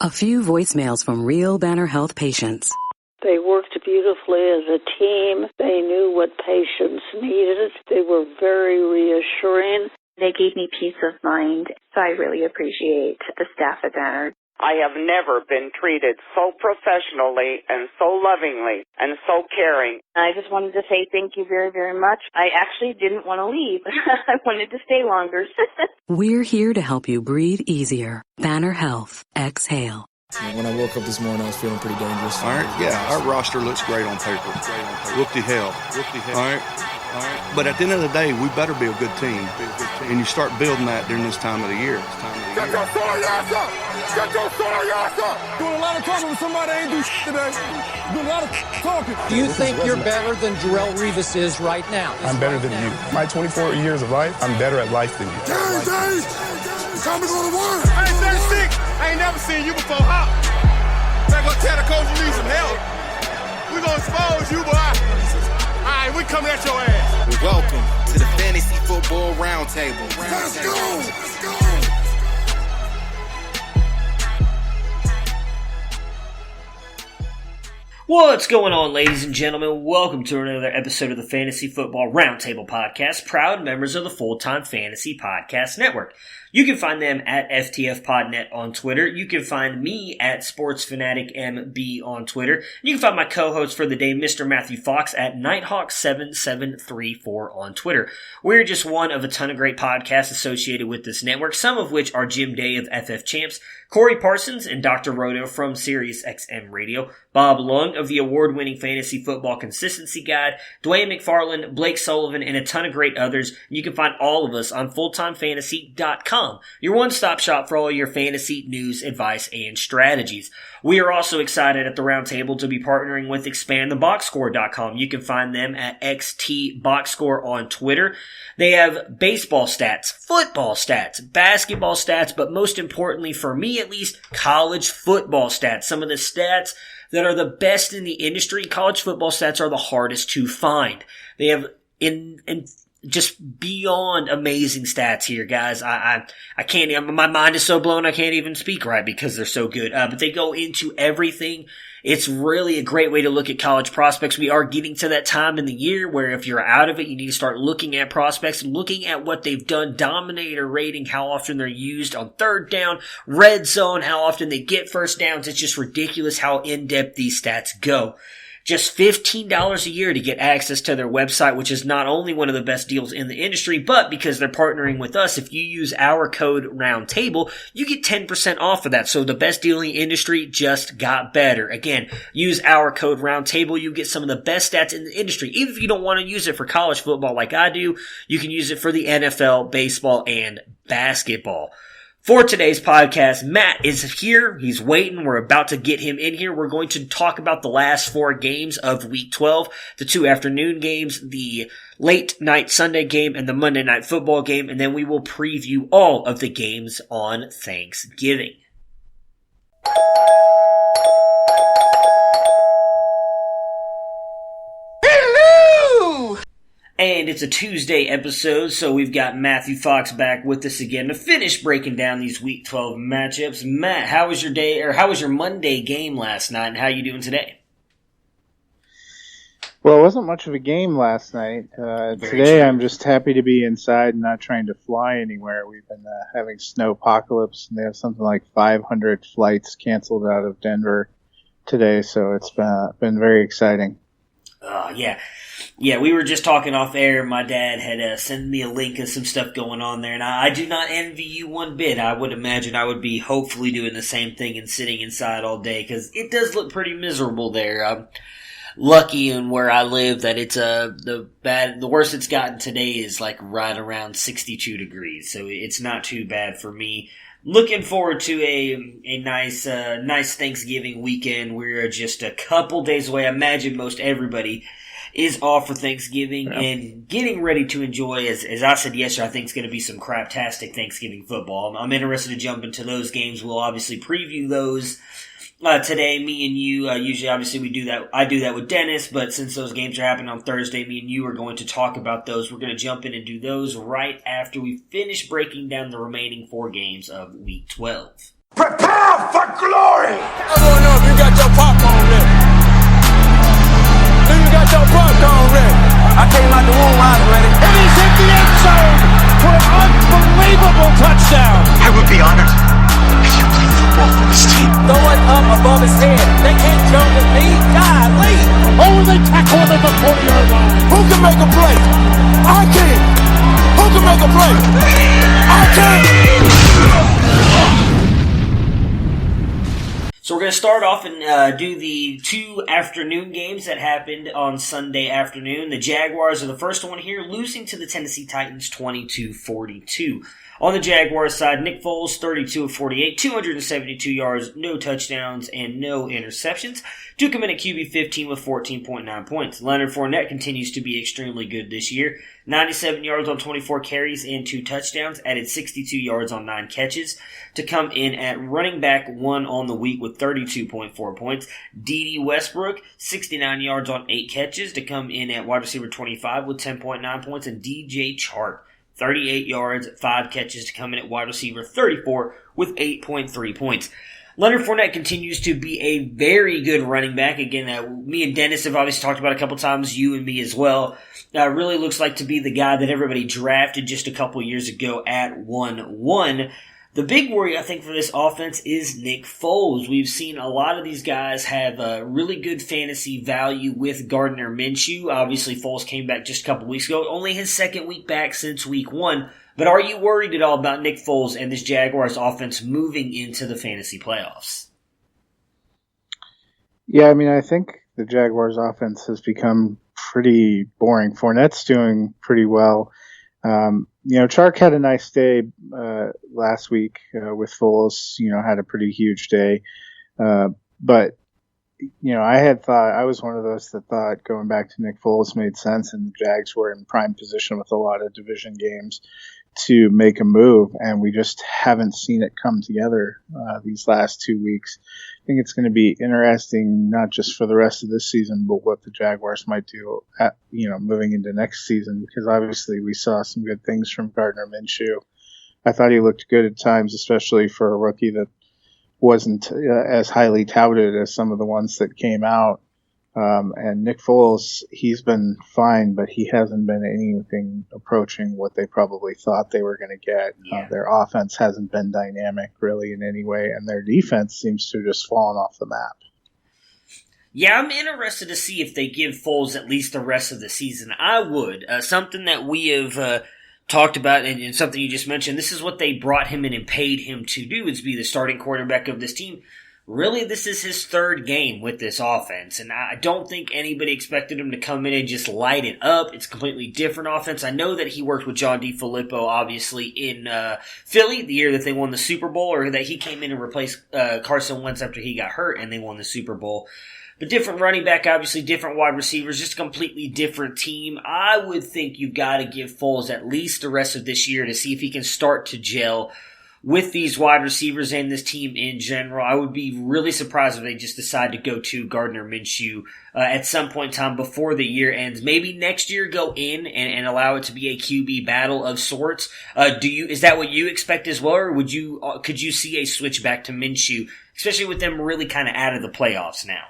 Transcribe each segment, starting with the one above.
A few voicemails from real Banner Health patients. They worked beautifully as a team. They knew what patients needed. They were very reassuring. They gave me peace of mind, so I really appreciate the staff at Banner. I have never been treated so professionally and so lovingly and so caring. I just wanted to say thank you very, very much. I actually didn't want to leave. I wanted to stay longer. We're here to help you breathe easier. Banner Health. Exhale. When I woke up this morning, I was feeling pretty dangerous. All right, yeah, our roster looks great on paper. Whoop-de hell. All right. But at the end of the day, we better be a good team. And you start building that during this time of the year. Get your sorry ass up! Get your sorry ass up! Doing a lot of talking with somebody that ain't do shit today. Doing a lot of talking. Do you think you're better than Jarrell Revis is right now? I'm better than you. My 24 years of life, I'm better at life than you. James! Time to go to work! I ain't 36. I ain't never seen you before, huh? Better go tell the coach you need some help. We gonna expose you, boy. All right, we coming at your ass. Welcome to the Fantasy Football Roundtable. Let's go! Let's go! What's going on, ladies and gentlemen? Welcome to another episode of the Fantasy Football Roundtable Podcast, proud members of the Full-Time Fantasy Podcast Network. You can find them at FTFPodNet on Twitter. You can find me at SportsFanaticMB on Twitter. You can find my co-host for the day, Mr. Matthew Fox, at Nighthawk7734 on Twitter. We're just one of a ton of great podcasts associated with this network, some of which are Jim Day of FF Champs, Corey Parsons and Dr. Roto from SiriusXM Radio, Bob Lung of the award-winning Fantasy Football Consistency Guide, Dwayne McFarland, Blake Sullivan, and a ton of great others. You can find all of us on FullTimeFantasy.com, your one-stop shop for all your fantasy news, advice, and strategies. We are also excited at the Roundtable to be partnering with ExpandTheBoxScore.com. You can find them at XTBoxScore on Twitter. They have baseball stats, football stats, basketball stats, but most importantly, for me at least, college football stats. Some of the stats that are the best in the industry. College football stats are the hardest to find. They have just beyond amazing stats here, guys. I can't, my mind is so blown I can't even speak right because they're so good. But they go into everything. It's really a great way to look at college prospects. We are getting to that time in the year where if you're out of it, you need to start looking at prospects, looking at what they've done, dominator rating, how often they're used on third down, red zone, how often they get first downs. It's just ridiculous how in-depth these stats go. Just $15 a year to get access to their website, which is not only one of the best deals in the industry, but because they're partnering with us, if you use our code ROUNDTABLE, you get 10% off of that. So the best deal in the industry just got better. Again, use our code ROUNDTABLE. You get some of the best stats in the industry. Even if you don't want to use it for college football like I do, you can use it for the NFL, baseball, and basketball. For today's podcast, Matt is here. He's waiting. We're about to get him in here. We're going to talk about the last 4 games of Week 12, the 2 afternoon games, the late night Sunday game, and the Monday night football game, and then we will preview all of the games on Thanksgiving. And it's a Tuesday episode, so we've got Matthew Fox back with us again to finish breaking down these Week 12 matchups. Matt, how was your day, or how was your Monday game last night, and how are you doing today? Well, it wasn't much of a game last night. Today I'm just happy to be inside and not trying to fly anywhere. We've been having snowpocalypse, and they have something like 500 flights canceled out of Denver today, so it's been very exciting. Yeah, we were just talking off air. My dad had sent me a link of some stuff going on there, and I do not envy you one bit. I would imagine I would be hopefully doing the same thing and sitting inside all day, because it does look pretty miserable there. I'm lucky in where I live that it's the worst it's gotten today is like right around 62 degrees, so it's not too bad for me. Looking forward to a nice Thanksgiving weekend. We're just a couple days away. I imagine most everybody is off for Thanksgiving and getting ready to enjoy, as I said yesterday, I think it's going to be some craptastic Thanksgiving football. I'm interested to jump into those games. We'll obviously preview those today, me and you. Usually, obviously, we do that. I do that with Dennis, but since those games are happening on Thursday, me and you are going to talk about those. We're going to jump in and do those right after we finish breaking down the remaining 4 games of Week 12. Prepare for glory! up above his head. They can't jump with me. Golly. Oh, they tackle him at the 40-yard line. Who can make a play? I can. Who can make a play? I can. So we're going to start off and do the 2 afternoon games that happened on Sunday afternoon. The Jaguars are the first one here, losing to the Tennessee Titans 22-42. On the Jaguars side, Nick Foles, 32 of 48, 272 yards, no touchdowns, and no interceptions. Took him in at QB 15 with 14.9 points. Leonard Fournette continues to be extremely good this year. 97 yards on 24 carries and 2 touchdowns. Added 62 yards on 9 catches to come in at running back 1 on the week with 32.4 points. D.D. Westbrook, 69 yards on 8 catches to come in at wide receiver 25 with 10.9 points. And DJ Chark, 38 yards, 5 catches to come in at wide receiver 34 with 8.3 points. Leonard Fournette continues to be a very good running back. Again, me and Dennis have obviously talked about it a couple times, you and me as well. Really looks like to be the guy that everybody drafted just a couple years ago at 1-1. The big worry, I think, for this offense is Nick Foles. We've seen a lot of these guys have really good fantasy value with Gardner Minshew. Obviously, Foles came back just a couple weeks ago. Only his second week back since week 1. But are you worried at all about Nick Foles and this Jaguars offense moving into the fantasy playoffs? Yeah, I mean, I think the Jaguars offense has become pretty boring. Fournette's doing pretty well. Chark had a nice day last week with Foles, had a pretty huge day. But I was one of those that thought going back to Nick Foles made sense, and the Jags were in prime position with a lot of division games to make a move, and we just haven't seen it come together these last 2 weeks. I think it's going to be interesting, not just for the rest of this season, but what the Jaguars might do, moving into next season, because obviously we saw some good things from Gardner Minshew. I thought he looked good at times, especially for a rookie that wasn't as highly touted as some of the ones that came out. And Nick Foles, he's been fine, but he hasn't been anything approaching what they probably thought they were going to get. Yeah. Their offense hasn't been dynamic really in any way, and their defense seems to have just fallen off the map. Yeah, I'm interested to see if they give Foles at least the rest of the season. I would. Something that we have talked about, and something you just mentioned, this is what they brought him in and paid him to do, is be the starting quarterback of this team. Really, this is his 3rd game with this offense, and I don't think anybody expected him to come in and just light it up. It's a completely different offense. I know that he worked with John DeFilippo, obviously, in Philly, the year that they won the Super Bowl, or that he came in and replaced Carson Wentz after he got hurt and they won the Super Bowl. But different running back, obviously, different wide receivers, just a completely different team. I would think you've got to give Foles at least the rest of this year to see if he can start to gel with these wide receivers and this team in general. I would be really surprised if they just decide to go to Gardner Minshew at some point in time before the year ends. Maybe next year go in and allow it to be a QB battle of sorts. Is that what you expect as well, or could you see a switch back to Minshew, especially with them really kind of out of the playoffs now?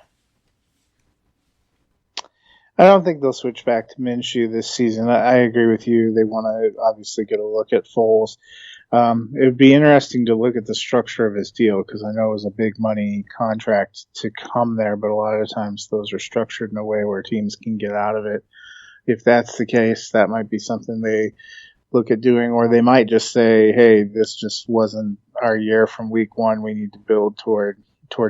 I don't think they'll switch back to Minshew this season. I agree with you. They want to obviously get a look at Foles. It would be interesting to look at the structure of his deal, because I know it was a big money contract to come there, but a lot of times those are structured in a way where teams can get out of it. If that's the case, that might be something they look at doing, or they might just say, hey, this just wasn't our year from week 1. We need to build toward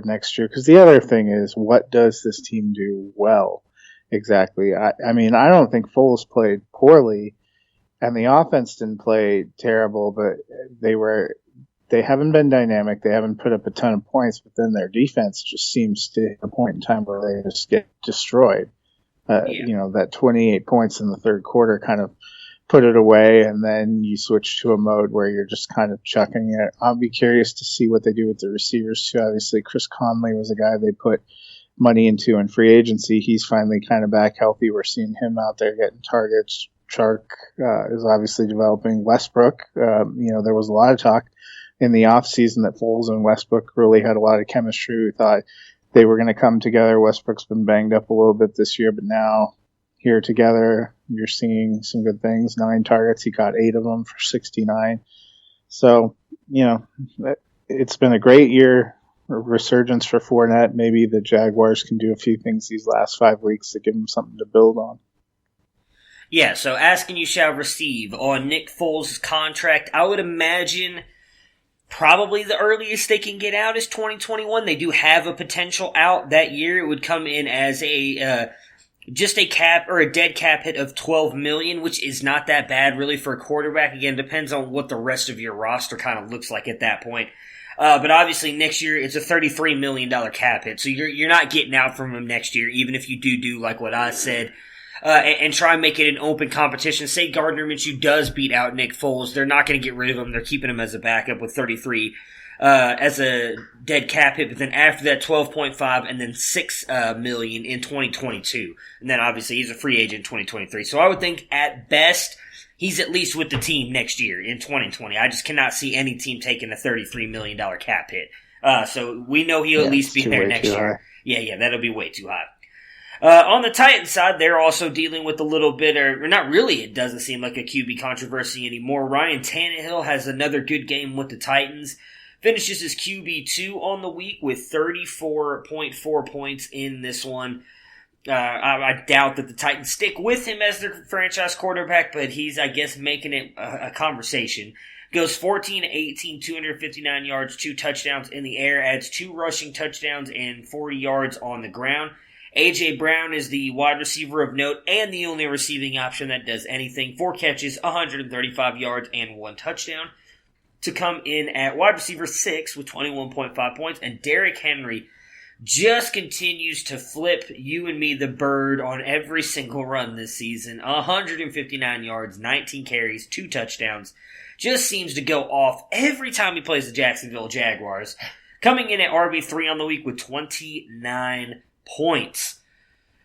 next year. Because the other thing is, what does this team do well? Exactly. I mean, I don't think Foles played poorly, and the offense didn't play terrible, but they haven't been dynamic. They haven't put up a ton of points, but then their defense just seems to hit a point in time where they just get destroyed. That 28 points in the third quarter kind of put it away, and then you switch to a mode where you're just kind of chucking it. I'll be curious to see what they do with the receivers too. Obviously, Chris Conley was a guy they put money into in free agency. He's finally kind of back healthy. We're seeing him out there getting targets. Chark is obviously developing. Westbrook, there was a lot of talk in the offseason that Foles and Westbrook really had a lot of chemistry. We thought they were going to come together. Westbrook's been banged up a little bit this year, but now here together, you're seeing some good things. 9 targets. He caught 8 of them for 69. So, it's been a great year resurgence for Fournette. Maybe the Jaguars can do a few things these last 5 weeks to give him something to build on. Yeah, so asking you shall receive on Nick Foles' contract. I would imagine probably the earliest they can get out is 2021. They do have a potential out that year. It would come in as a just a cap or a dead cap hit of $12 million, which is not that bad really for a quarterback. Again, depends on what the rest of your roster kind of looks like at that point. But obviously next year it's a $33 million cap hit, so you're not getting out from him next year, even if you do like what I said. And try and make it an open competition. Say Gardner Minshew does beat out Nick Foles. They're not going to get rid of him. They're keeping him as a backup with 33 as a dead cap hit. But then after that, 12.5 and then $6 million in 2022. And then obviously he's a free agent in 2023. So I would think at best he's at least with the team next year in 2020. I just cannot see any team taking a $33 million cap hit. So we know he'll at least be there next year. Yeah, that'll be way too high. On the Titans side, they're also dealing with a little bit, or not really, it doesn't seem like a QB controversy anymore. Ryan Tannehill has another good game with the Titans. Finishes his QB2 on the week with 34.4 points in this one. I doubt that the Titans stick with him as their franchise quarterback, but he's, I guess, making it a conversation. Goes 14-18, 259 yards, 2 touchdowns in the air, adds 2 rushing touchdowns and 40 yards on the ground. A.J. Brown is the wide receiver of note and the only receiving option that does anything. 4 catches, 135 yards, and 1 touchdown. To come in at wide receiver 6 with 21.5 points. And Derrick Henry just continues to flip you and me the bird on every single run this season. 159 yards, 19 carries, 2 touchdowns. Just seems to go off every time he plays the Jacksonville Jaguars. Coming in at RB3 on the week with 29 points.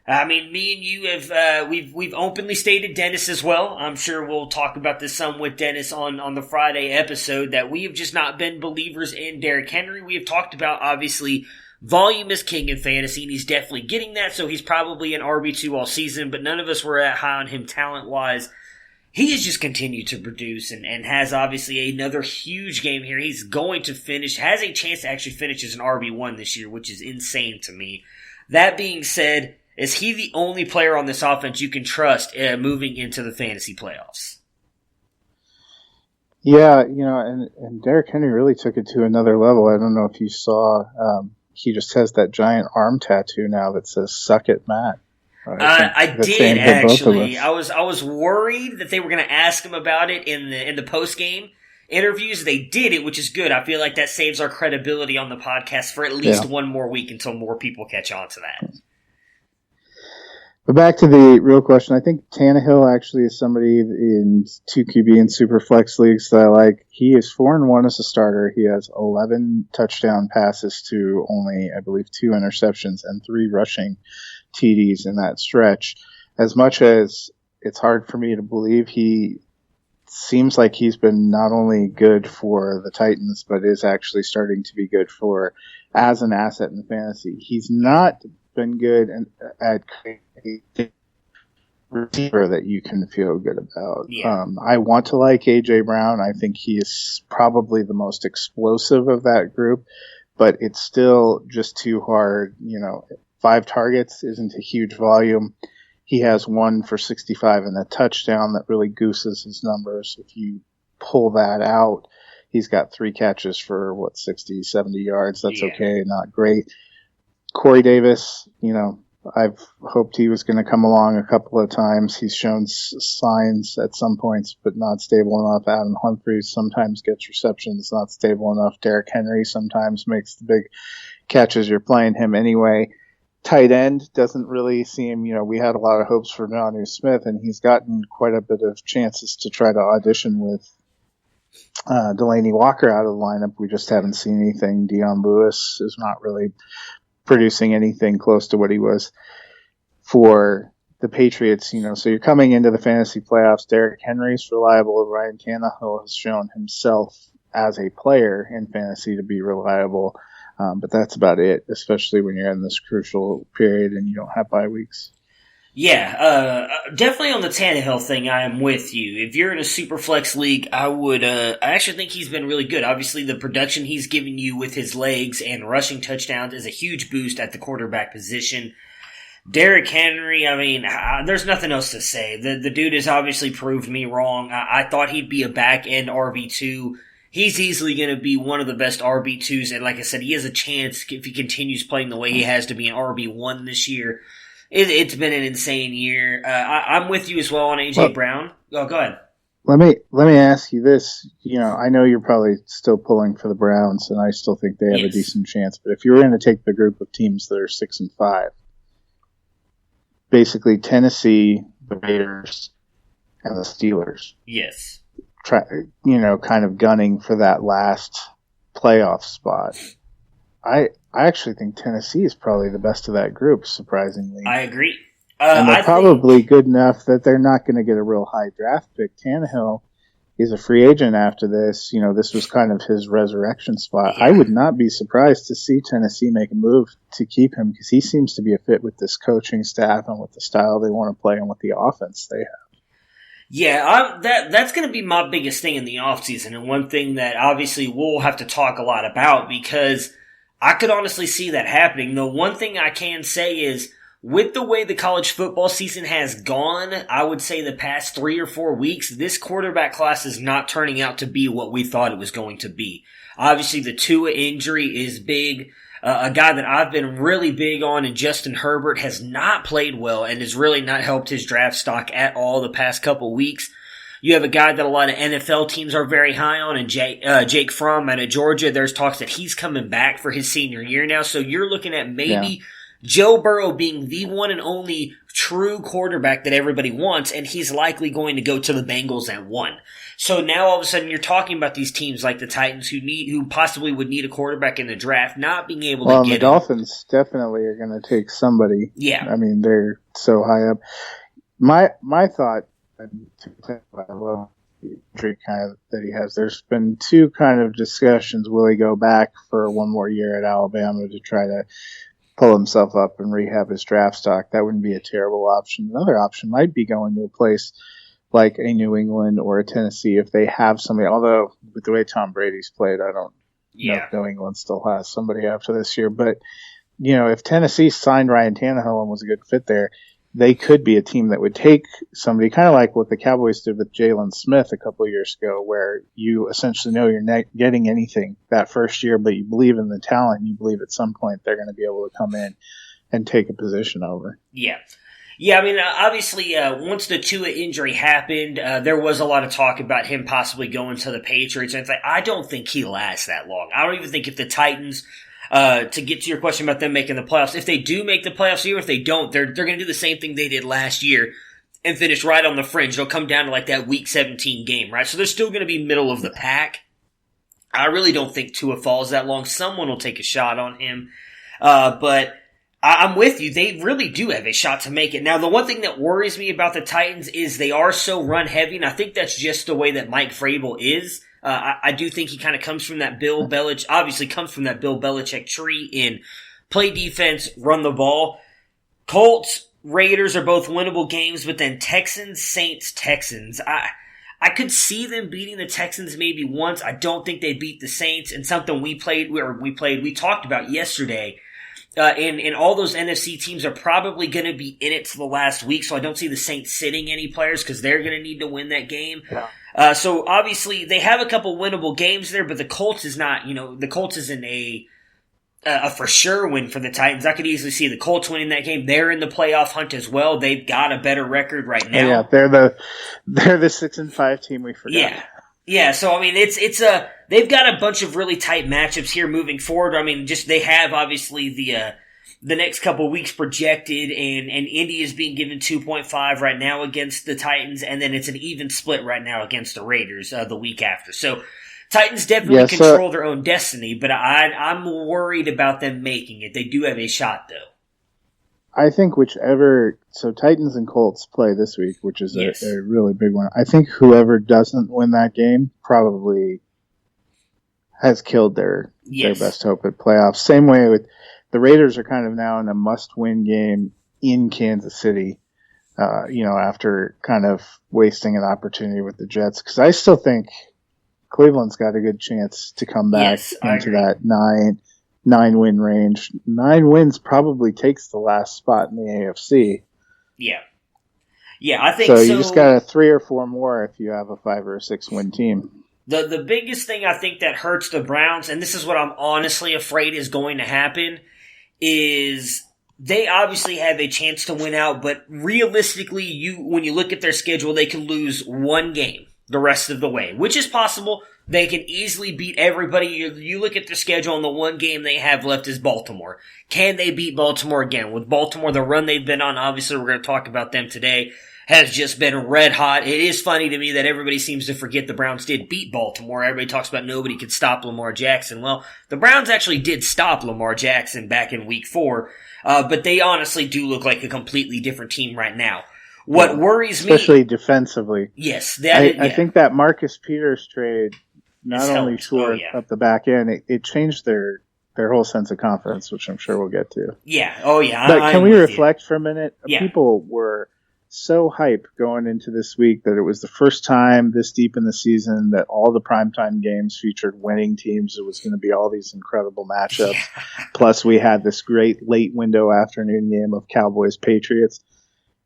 I mean, me and you have we've openly stated, Dennis as well. I'm sure we'll talk about this some with Dennis on the Friday episode, that we have just not been believers in Derrick Henry. We have talked about, obviously, volume is king in fantasy, and he's definitely getting that, so he's probably an RB2 all season, but none of us were that high on him talent-wise. He has just continued to produce and has obviously another huge game here. He's going to finish, has a chance to actually finish as an RB1 this year, which is insane to me. That being said, is he the only player on this offense you can trust moving into the fantasy playoffs? Yeah, and Derrick Henry really took it to another level. I don't know if you saw, he just has that giant arm tattoo now that says "Suck it, Matt." I did actually. I was worried that they were going to ask him about it in the post game interviews. They did it, which is good. I feel like that saves our credibility on the podcast for at least one more week until more people catch on to that. But back to the real question, I think Tannehill actually is somebody in 2QB and Superflex leagues that I like. He is 4-1 as a starter. He has 11 touchdown passes to only, I believe, 2 interceptions and 3 rushing TDs in that stretch. As much as it's hard for me to believe, he seems like he's been not only good for the Titans, but is actually starting to be good for as an asset in fantasy. He's not been good at creating a receiver that you can feel good about. Yeah. I want to like A.J. Brown. I think he is probably the most explosive of that group, but it's still just too hard. 5 targets isn't a huge volume. He has 1 for 65 and a touchdown that really gooses his numbers. If you pull that out, he's got 3 catches for 60, 70 yards. That's okay, not great. Corey Davis, I've hoped he was going to come along a couple of times. He's shown signs at some points, but not stable enough. Adam Humphries sometimes gets receptions, not stable enough. Derrick Henry sometimes makes the big catches. You're playing him anyway. Tight end doesn't really seem, we had a lot of hopes for Jonnu Smith, and he's gotten quite a bit of chances to try to audition with Delaney Walker out of the lineup. We just haven't seen anything. Dion Lewis is not really producing anything close to what he was for the Patriots, so you're coming into the fantasy playoffs. Derrick Henry's reliable. Ryan Tannehill has shown himself as a player in fantasy to be reliable. But that's about it, especially when you're in this crucial period and you don't have bye weeks. Yeah, definitely on the Tannehill thing, I am with you. If you're in a super flex league, I actually think he's been really good. Obviously, the production he's giving you with his legs and rushing touchdowns is a huge boost at the quarterback position. Derrick Henry, I mean, there's nothing else to say. The dude has obviously proved me wrong. I thought he'd be a back-end RB2. He's easily going to be one of the best RB2s, and like I said, he has a chance, if he continues playing the way he has, to be an RB1 this year. It's been an insane year. I'm with you as well on A.J. Brown. Oh, go ahead. Let me ask you this. I know you're probably still pulling for the Browns, and I still think they have a decent chance. But if you were going to take the group of teams that are 6-5, basically Tennessee, the Raiders, and the Steelers. Yes. Kind of gunning for that last playoff spot. I actually think Tennessee is probably the best of that group, surprisingly. I agree. And they're probably good enough that they're not going to get a real high draft pick. Tannehill is a free agent after this. This was kind of his resurrection spot. Yeah. I would not be surprised to see Tennessee make a move to keep him because he seems to be a fit with this coaching staff and with the style they want to play and with the offense they have. Yeah, that's going to be my biggest thing in the offseason, and one thing that obviously we'll have to talk a lot about because I could honestly see that happening. The one thing I can say is, with the way the college football season has gone, I would say the past 3 or 4 weeks, this quarterback class is not turning out to be what we thought it was going to be. Obviously, the Tua injury is big. A guy that I've been really big on, and Justin Herbert, has not played well and has really not helped his draft stock at all the past couple weeks. You have a guy that a lot of NFL teams are very high on, and Jake Fromm out of Georgia. There's talks that he's coming back for his senior year now. So you're looking at maybe Joe Burrow being the one and only true quarterback that everybody wants, and he's likely going to go to the Bengals at 1. So now all of a sudden you're talking about these teams like the Titans who possibly would need a quarterback in the draft, not being able to get the Dolphins definitely are going to take somebody. Yeah. I mean, they're so high up. My thought, kind of that he has. There's been 2 kind of discussions. Will he go back for one more year at Alabama to try to pull himself up and rehab his draft stock? That wouldn't be a terrible option. Another option might be going to a place like a New England or a Tennessee if they have somebody. Although with the way Tom Brady's played, I don't know if New England still has somebody after this year. But if Tennessee signed Ryan Tannehill and was a good fit there, they could be a team that would take somebody, kind of like what the Cowboys did with Jalen Smith a couple of years ago, where you essentially know you're not getting anything that first year, but you believe in the talent. You believe at some point they're going to be able to come in and take a position over. Yeah. Yeah, I mean, obviously, once the Tua injury happened, there was a lot of talk about him possibly going to the Patriots. And it's like, I don't think he lasts that long. I don't even think if the Titans, to get to your question about them making the playoffs, if they do make the playoffs here, if they don't, they're going to do the same thing they did last year and finish right on the fringe. They'll come down to like that Week 17 game, right? So they're still going to be middle of the pack. I really don't think Tua falls that long. Someone will take a shot on him. But I'm with you. They really do have a shot to make it. Now, the one thing that worries me about the Titans is they are so run heavy, and I think that's just the way that Mike Vrabel is. I do think he kind of comes from that Bill Belichick tree in play defense, run the ball. Colts, Raiders are both winnable games, but then Texans, Saints, Texans. I could see them beating the Texans maybe once. I don't think they beat the Saints, and something we talked about yesterday. And all those NFC teams are probably going to be in it to the last week, so I don't see the Saints sitting any players because they're going to need to win that game. Yeah. So obviously they have a couple winnable games there, but the Colts is not, the Colts isn't a for sure win for the Titans. I could easily see the Colts winning that game. They're in the playoff hunt as well. They've got a better record right now. Yeah, they're the 6-5 team we forgot. Yeah. Yeah, so I mean, they've got a bunch of really tight matchups here moving forward. I mean, they have obviously the next couple of weeks projected, and Indy is being given 2.5 right now against the Titans, and then it's an even split right now against the Raiders the week after. So Titans definitely control their own destiny, but I'm worried about them making it. They do have a shot, though. I think Titans and Colts play this week, which is a really big one. I think whoever doesn't win that game probably has killed their best hope at playoffs. Same way with the Raiders are kind of now in a must-win game in Kansas City. after kind of wasting an opportunity with the Jets. Because I still think Cleveland's got a good chance to come back into that 9-win range. 9 wins probably takes the last spot in the AFC. Yeah. Yeah, I think so. You just got a 3 or 4 more if you have a 5 or a 6 win team. The biggest thing I think that hurts the Browns, and this is what I'm honestly afraid is going to happen, is they obviously have a chance to win out, but realistically, when you look at their schedule, they can lose 1 game the rest of the way, which is possible. They can easily beat everybody. You look at their schedule, and the 1 game they have left is Baltimore. Can they beat Baltimore again? With Baltimore, the run they've been on, obviously we're going to talk about them today, has just been red hot. It is funny to me that everybody seems to forget the Browns did beat Baltimore. Everybody talks about nobody could stop Lamar Jackson. Well, the Browns actually did stop Lamar Jackson back in week 4, but they honestly do look like a completely different team right now. What worries me... Especially defensively. Yes. I think that Marcus Peters trade not only shored up the back end, it changed their whole sense of confidence, which I'm sure we'll get to. Yeah. Oh, yeah. But can we reflect for a minute? Yeah. People were so hyped going into this week that it was the first time this deep in the season that all the primetime games featured winning teams. It was going to be all these incredible matchups. Yeah. Plus, we had this great late window afternoon game of Cowboys-Patriots.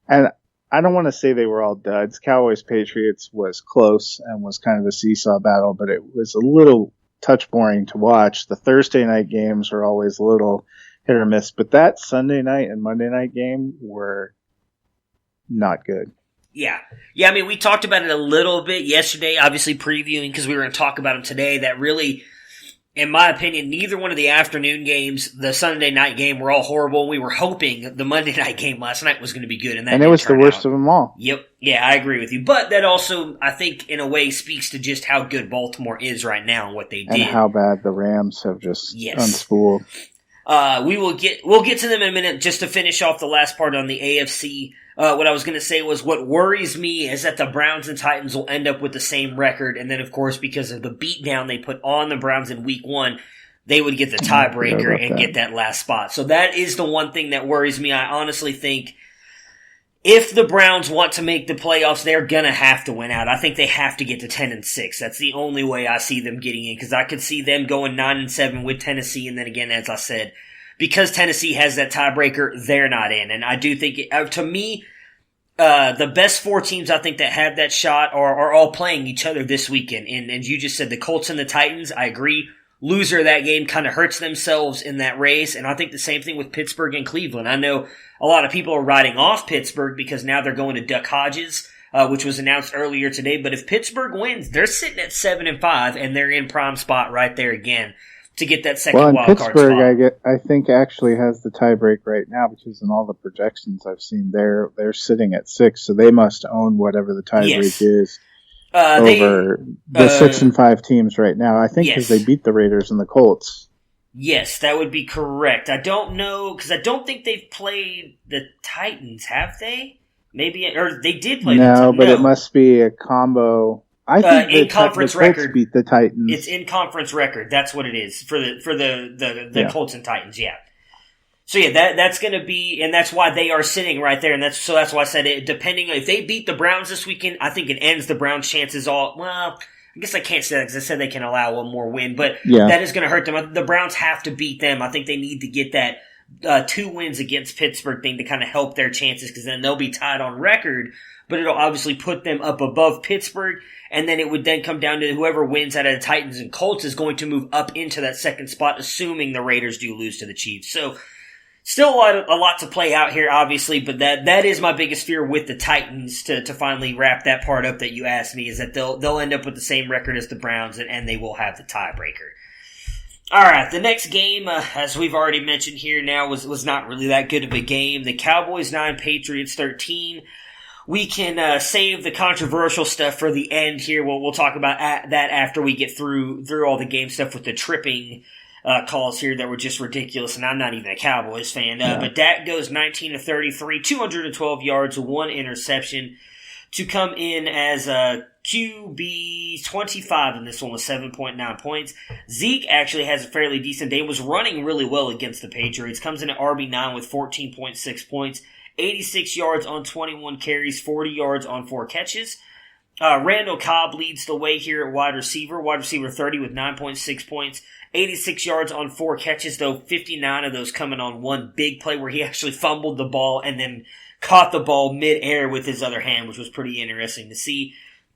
And I don't want to say they were all duds. Cowboys-Patriots was close and was kind of a seesaw battle, but it was a little touch boring to watch. The Thursday night games were always a little hit or miss, but that Sunday night and Monday night game were not good. Yeah. Yeah, I mean, we talked about it a little bit yesterday, obviously previewing because we were going to talk about them today. That really, in my opinion, neither one of the afternoon games, the Sunday night game, were all horrible. We were hoping the Monday night game last night was going to be good. And it was the worst of them all. Yep. Yeah, I agree with you. But that also, I think, in a way, speaks to just how good Baltimore is right now and what they did. And how bad the Rams have just unspooled. We'll get to them in a minute just to finish off the last part on the AFC. What I was going to say was what worries me is that the Browns and Titans will end up with the same record. And then, of course, because of the beatdown they put on the Browns in week 1, they would get the tiebreaker and get that last spot. So that is the one thing that worries me. I honestly think if the Browns want to make the playoffs, they're going to have to win out. I think they have to get to 10-6. That's the only way I see them getting in, because I could see them going 9-7 with Tennessee. And then again, as I said, because Tennessee has that tiebreaker, they're not in. And I do think, to me, the best 4 teams I think that have that shot are all playing each other this weekend. And you just said the Colts and the Titans, I agree. Loser of that game kind of hurts themselves in that race. And I think the same thing with Pittsburgh and Cleveland. I know a lot of people are writing off Pittsburgh because now they're going to Duck Hodges, which was announced earlier today. But if Pittsburgh wins, they're sitting at 7-5, and they're in prime spot right there again to get that second wild card spot. Pittsburgh, I think, actually has the tiebreak right now because in all the projections I've seen, they're sitting at 6, so they must own whatever the tiebreak is over the 6 and 5 teams right now. I think because they beat the Raiders and the Colts. Yes, that would be correct. I don't know, because I don't think they've played the Titans, have they? Maybe, or they did play the Titans. No, but it must be a combo. I think in conference record beat the Titans. It's in conference record. That's what it is for the Colts and Titans. Yeah. So yeah, that's going to be, and that's why they are sitting right there. And that's why I said it. Depending if they beat the Browns this weekend, I think it ends the Browns' chances all. Well, I guess I can't say that because I said they can allow one more win, but that is going to hurt them. The Browns have to beat them. I think they need to get that 2 wins against Pittsburgh thing to kind of help their chances, because then they'll be tied on record. But it'll obviously put them up above Pittsburgh, and then it would then come down to whoever wins out of the Titans and Colts is going to move up into that second spot, assuming the Raiders do lose to the Chiefs. So still a lot to play out here, obviously, but that is my biggest fear with the Titans to finally wrap that part up that you asked me, is that they'll end up with the same record as the Browns, and they will have the tiebreaker. All right, the next game, as we've already mentioned here now, was not really that good of a game. The Cowboys 9, Patriots 13. We can save the controversial stuff for the end here. We'll talk about that after we get through all the game stuff with the tripping calls here that were just ridiculous, and I'm not even a Cowboys fan. But Dak goes 19 of 33, 212 yards, 1 interception to come in as a QB 25 in this one with 7.9 points. Zeke actually has a fairly decent day, was running really well against the Patriots, comes in at RB9 with 14.6 points. 86 yards on 21 carries, 40 yards on 4 catches. Randall Cobb leads the way here at wide receiver 30 with 9.6 points, 86 yards on 4 catches, though 59 of those coming on one big play where he actually fumbled the ball and then caught the ball mid-air with his other hand, which was pretty interesting to see.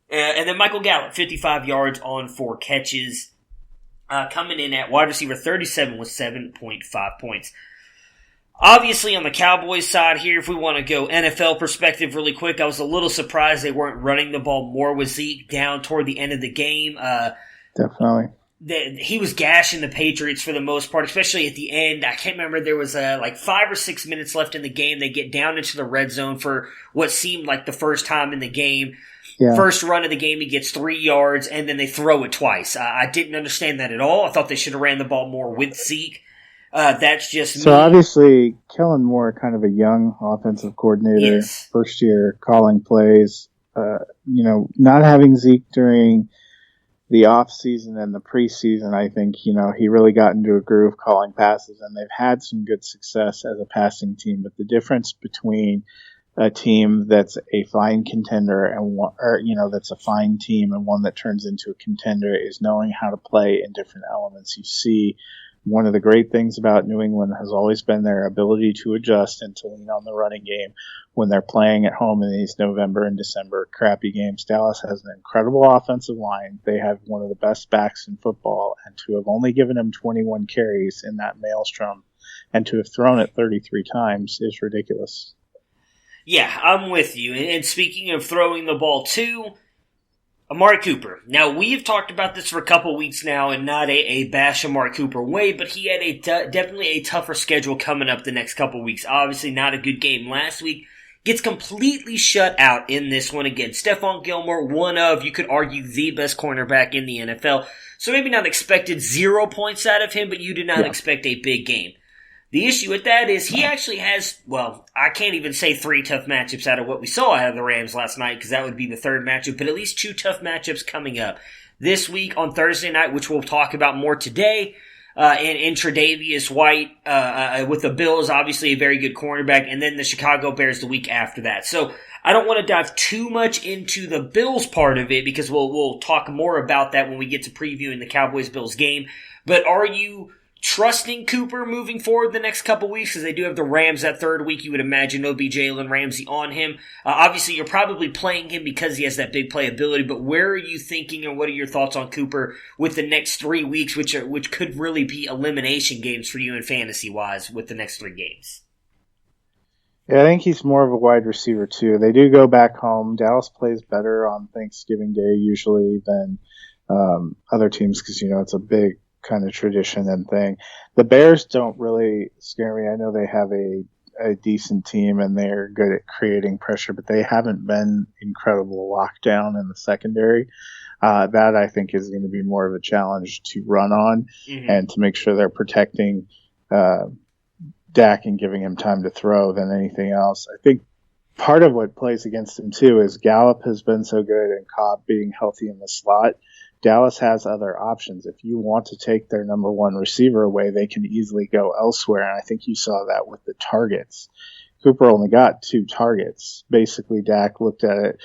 And then Michael Gallup, 55 yards on 4 catches, coming in at wide receiver 37 with 7.5 points. Obviously, on the Cowboys side here, if we want to go NFL perspective really quick, I was a little surprised they weren't running the ball more with Zeke down toward the end of the game. Definitely. He was gashing the Patriots for the most part, especially at the end. I can't remember, there was like 5 or 6 minutes left in the game. They get down into the red zone for what seemed like the first time in the game. Yeah. First run of the game, he gets 3 yards, and then they throw it twice. I didn't understand that at all. I thought they should have ran the ball more with Zeke. That's just me. So obviously, Kellen Moore, kind of a young offensive coordinator, yes. First year calling plays. Not having Zeke during the off season and the preseason, I think, he really got into a groove calling passes, and they've had some good success as a passing team. But the difference between a team that's a fine contender and one, that's a fine team and one that turns into a contender is knowing how to play in different elements. You see, one of the great things about New England has always been their ability to adjust and to lean on the running game when they're playing at home in these November and December crappy games. Dallas has an incredible offensive line. They have one of the best backs in football, and to have only given him 21 carries in that maelstrom and to have thrown it 33 times is ridiculous. Yeah, I'm with you. And speaking of throwing the ball too, Amari Cooper. Now, we've talked about this for a couple weeks now, and not a bash Amari Cooper way, but he had definitely a tougher schedule coming up the next couple weeks. Obviously, not a good game last week. Gets completely shut out in this one again. Stephon Gilmore, one of, you could argue, the best cornerback in the NFL. So maybe not expected 0 points out of him, but you did not expect a big game. The issue with that is he actually has, I can't even say 3 tough matchups out of what we saw out of the Rams last night, because that would be the third matchup, but at least 2 tough matchups coming up. This week on Thursday night, which we'll talk about more today, and Tre'Davious White with the Bills, obviously a very good cornerback, and then the Chicago Bears the week after that. So I don't want to dive too much into the Bills part of it, because we'll talk more about that when we get to previewing the Cowboys-Bills game. But are you trusting Cooper moving forward the next couple weeks, because they do have the Rams that third week? You would imagine there'll be Jalen Ramsey on him. Obviously, you're probably playing him because he has that big playability, but where are you thinking, and what are your thoughts on Cooper with the next 3 weeks, which could really be elimination games for you in fantasy-wise with the next 3 games? Yeah, I think he's more of a wide receiver, too. They do go back home. Dallas plays better on Thanksgiving Day usually than other teams, because, it's a big kind of tradition and thing. The Bears don't really scare me. I know they have a decent team and they're good at creating pressure, but they haven't been incredible lockdown in the secondary. That I think is going to be more of a challenge to run on and to make sure they're protecting Dak and giving him time to throw than anything else. I think part of what plays against him too is Gallup has been so good and Cobb being healthy in the slot. Dallas has other options. If you want to take their number one receiver away, they can easily go elsewhere. And I think you saw that with the targets. Cooper only got 2 targets. Basically, Dak looked at it.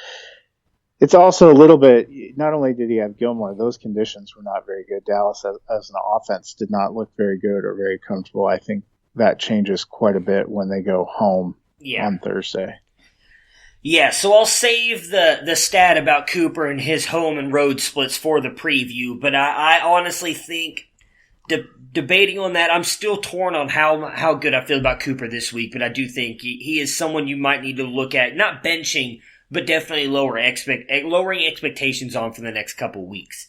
It's also a little bit, not only did he have Gilmore, those conditions were not very good. Dallas as an offense did not look very good or very comfortable. I think that changes quite a bit when they go home on Thursday. Yeah, so I'll save the stat about Cooper and his home and road splits for the preview, but I honestly think, debating on that, I'm still torn on how good I feel about Cooper this week, but I do think he is someone you might need to look at, not benching, but definitely lowering expectations on for the next couple weeks.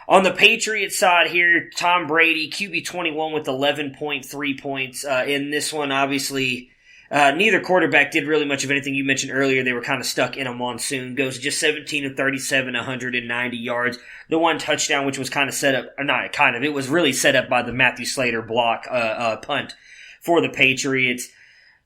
On the Patriots side here, Tom Brady, QB21 with 11.3 points. In this one, obviously, neither quarterback did really much of anything. You mentioned earlier they were kind of stuck in a monsoon. Goes just 17 of 37, 190 yards. The one touchdown, which was kind of set up, or not kind of, it was really set up by the Matthew Slater block punt for the Patriots.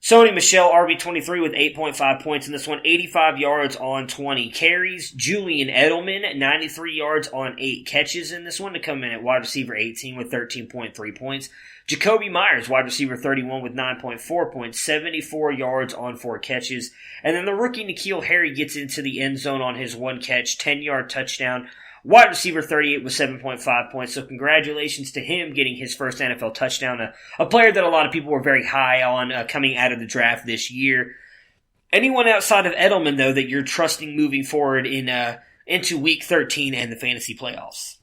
Sony Michel, RB23 with 8.5 points in this one, 85 yards on 20 carries. Julian Edelman, 93 yards on 8 catches in this one to come in at wide receiver 18 with 13.3 points. Jacoby Myers, wide receiver 31 with 9.4 points, 74 yards on 4 catches. And then the rookie N'Keal Harry gets into the end zone on his 1 catch, 10-yard touchdown. Wide receiver 38 with 7.5 points, so congratulations to him getting his first NFL touchdown, a player that a lot of people were very high on coming out of the draft this year. Anyone outside of Edelman, though, that you're trusting moving forward into Week 13 and the fantasy playoffs?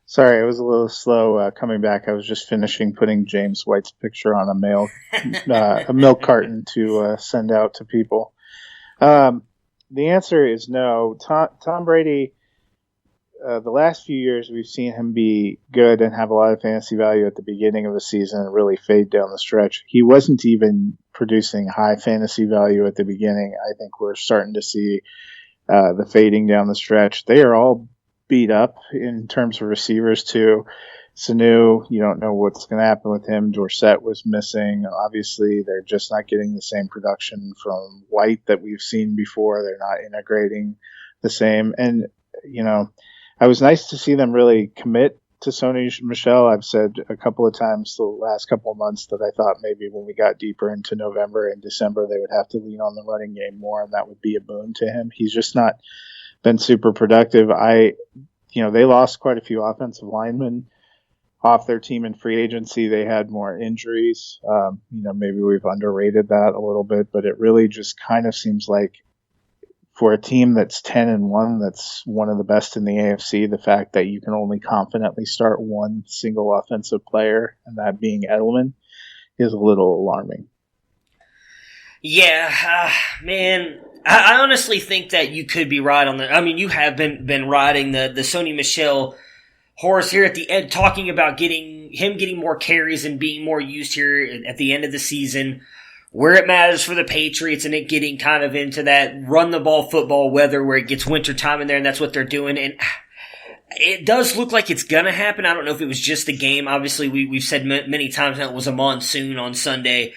Sorry, I was a little slow coming back. I was just finishing putting James White's picture on a milk carton to send out to people. The answer is no. Tom Brady, the last few years we've seen him be good and have a lot of fantasy value at the beginning of a season and really fade down the stretch. He wasn't even producing high fantasy value at the beginning. I think we're starting to see the fading down the stretch. They are all beat up in terms of receivers too. Sanu, you don't know what's going to happen with him. Dorsett was missing. Obviously, they're just not getting the same production from White that we've seen before. They're not integrating the same. And, I was nice to see them really commit to Sony Michel. I've said a couple of times the last couple of months that I thought maybe when we got deeper into November and December, they would have to lean on the running game more, and that would be a boon to him. He's just not been super productive. They lost quite a few offensive linemen off their team in free agency. They had more injuries. Maybe we've underrated that a little bit, but it really just kind of seems like for a team that's 10-1, that's one of the best in the AFC, the fact that you can only confidently start one single offensive player, and that being Edelman, is a little alarming. Yeah, man. I honestly think that you could be right on you have been riding the Sony Michel horse here at the end, talking about getting more carries and being more used here at the end of the season, where it matters for the Patriots, and it getting kind of into that run the ball football weather where it gets wintertime in there, and that's what they're doing. And it does look like it's gonna happen. I don't know if it was just a game. Obviously, we've said many times that it was a monsoon on Sunday,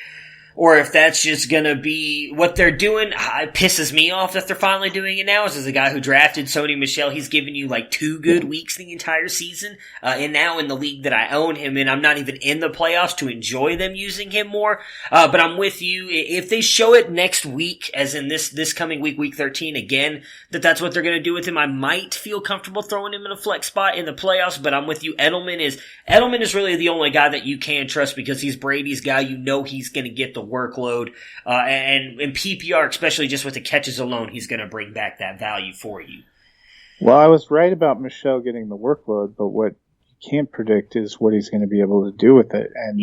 or if that's just going to be what they're doing. It pisses me off that they're finally doing it now. As a guy who drafted Sony Michel, he's given you like 2 good weeks the entire season. And now in the league that I own him in, I'm not even in the playoffs to enjoy them using him more. But I'm with you. If they show it next week, as in this coming week, week 13 again, that's what they're going to do with him, I might feel comfortable throwing him in a flex spot in the playoffs. But I'm with you. Edelman is really the only guy that you can trust because he's Brady's guy. You know he's going to get the workload, and in PPR, especially just with the catches alone, he's going to bring back that value for you. Well, I was right about Michel getting the workload, but what you can't predict is what he's going to be able to do with it. And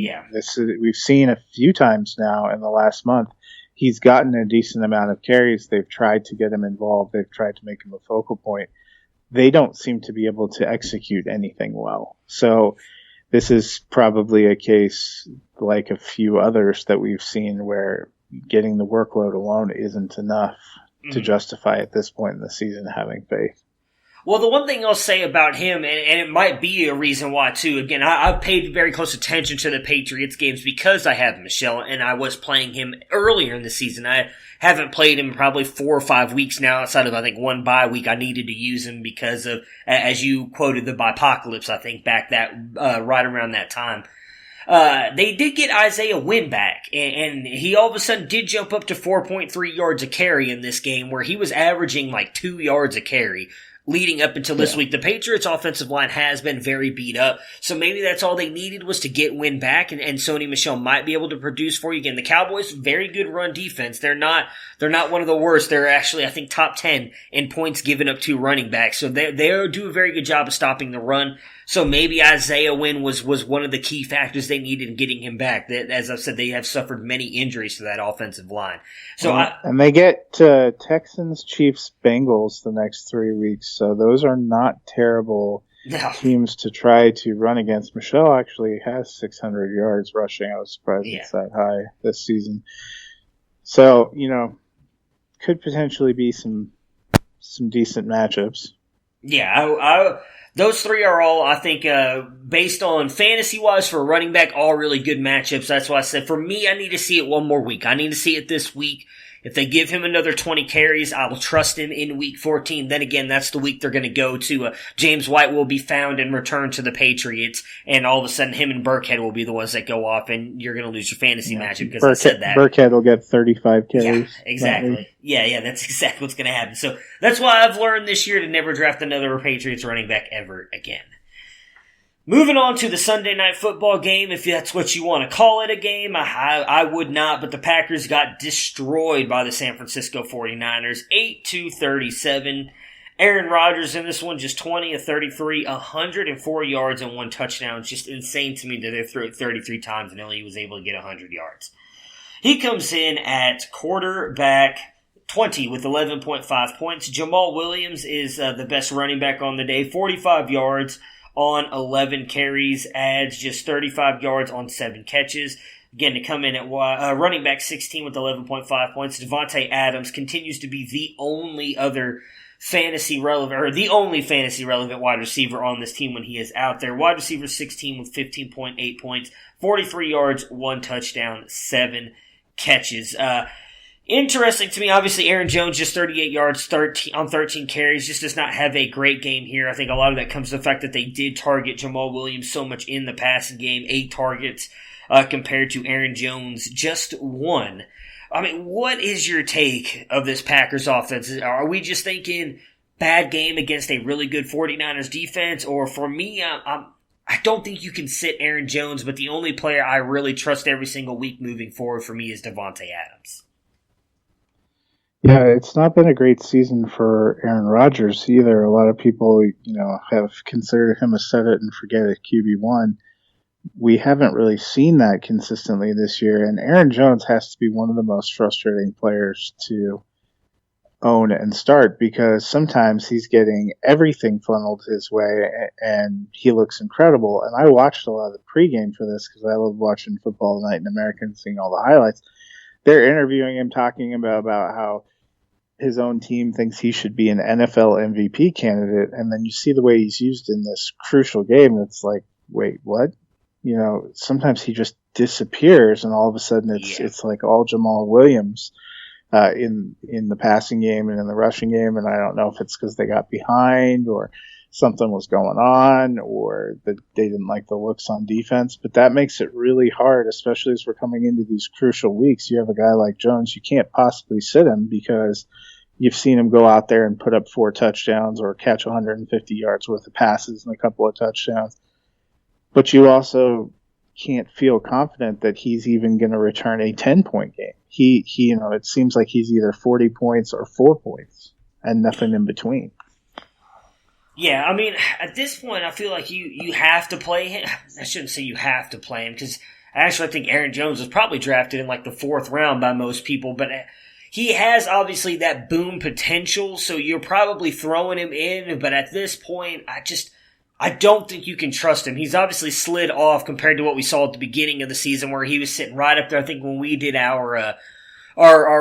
we've seen a few times now in the last month, he's gotten a decent amount of carries. They've tried to get him involved. They've tried to make him a focal point. They don't seem to be able to execute anything well. So this is probably a case like a few others that we've seen where getting the workload alone isn't enough to justify at this point in the season having faith. Well, the one thing I'll say about him, and it might be a reason why too, again, I've paid very close attention to the Patriots games because I have Michel, and I was playing him earlier in the season. I haven't played him probably 4 or 5 weeks now, outside of, I think, one bye week. I needed to use him because of, as you quoted, the bipocalypse, I think, back right around that time. They did get Isaiah Wynn back, and he all of a sudden did jump up to 4.3 yards a carry in this game, where he was averaging like 2 yards a carry leading up until this week. The Patriots' offensive line has been very beat up, so maybe that's all they needed was to get Wynn back, and Sony Michel might be able to produce for you. Again, the Cowboys, very good run defense. They're not one of the worst. They're actually, I think, top 10 in points given up to running backs, so they do a very good job of stopping the run. So maybe Isaiah Wynn was one of the key factors they needed in getting him back. As I've said, they have suffered many injuries to that offensive line. And they get Texans, Chiefs, Bengals the next 3 weeks. So those are not terrible teams to try to run against. Michel actually has 600 yards rushing. I was surprised it's that high this season. So, could potentially be some decent matchups. Yeah, those three are all, I think, based on fantasy-wise for running back, all really good matchups. That's why I said, for me, I need to see it one more week. I need to see it this week. If they give him another 20 carries, I will trust him in week 14. Then again, that's the week they're going to go to. James White will be found and returned to the Patriots, and all of a sudden him and Burkhead will be the ones that go off, and you're going to lose your fantasy matchup because I said that. Burkhead will get 35 carries. Yeah, exactly. Yeah, that's exactly what's going to happen. So that's why I've learned this year to never draft another Patriots running back ever again. Moving on to the Sunday Night Football game, if that's what you want to call it a game. I would not, but the Packers got destroyed by the San Francisco 49ers, 8-37. Aaron Rodgers in this one, just 20 of 33, 104 yards and 1 touchdown. It's just insane to me that they threw it 33 times and only was able to get 100 yards. He comes in at quarterback 20 with 11.5 points. Jamal Williams is the best running back on the day, 45 yards on 11 carries, adds just 35 yards on 7 catches. Again, to come in at running back 16 with 11.5 points. Devontae Adams continues to be the only fantasy relevant wide receiver on this team when he is out there. Wide receiver 16 with 15.8 points, 43 yards, 1 touchdown, 7 catches. Interesting to me, obviously, Aaron Jones, just 38 yards on 13 carries, just does not have a great game here. I think a lot of that comes to the fact that they did target Jamal Williams so much in the passing game, 8 targets compared to Aaron Jones, just 1. I mean, what is your take of this Packers offense? Are we just thinking bad game against a really good 49ers defense? Or for me, I don't think you can sit Aaron Jones, but the only player I really trust every single week moving forward for me is Devontae Adams. Yeah, it's not been a great season for Aaron Rodgers either. A lot of people, have considered him a set it and forget it QB1. We haven't really seen that consistently this year, and Aaron Jones has to be one of the most frustrating players to own and start because sometimes he's getting everything funneled his way and he looks incredible. And I watched a lot of the pregame for this because I love watching Football Night in America and seeing all the highlights. They're interviewing him, talking about how his own team thinks he should be an NFL MVP candidate, and then you see the way he's used in this crucial game. It's like, wait, what? Sometimes he just disappears, and all of a sudden it's like all Jamal Williams in the passing game and in the rushing game, and I don't know if it's because they got behind or something was going on or that they didn't like the looks on defense, but that makes it really hard, especially as we're coming into these crucial weeks. You have a guy like Jones, you can't possibly sit him because you've seen him go out there and put up 4 touchdowns or catch 150 yards worth of passes and a couple of touchdowns. But you also can't feel confident that he's even going to return a 10-point game. He it seems like he's either 40 points or 4 points and nothing in between. Yeah, I mean, at this point, I feel like you have to play him. I shouldn't say you have to play him, because actually I think Aaron Jones was probably drafted in like the 4th round by most people, but he has obviously that boom potential, so you're probably throwing him in, but at this point, I don't think you can trust him. He's obviously slid off compared to what we saw at the beginning of the season where he was sitting right up there. I think when we did our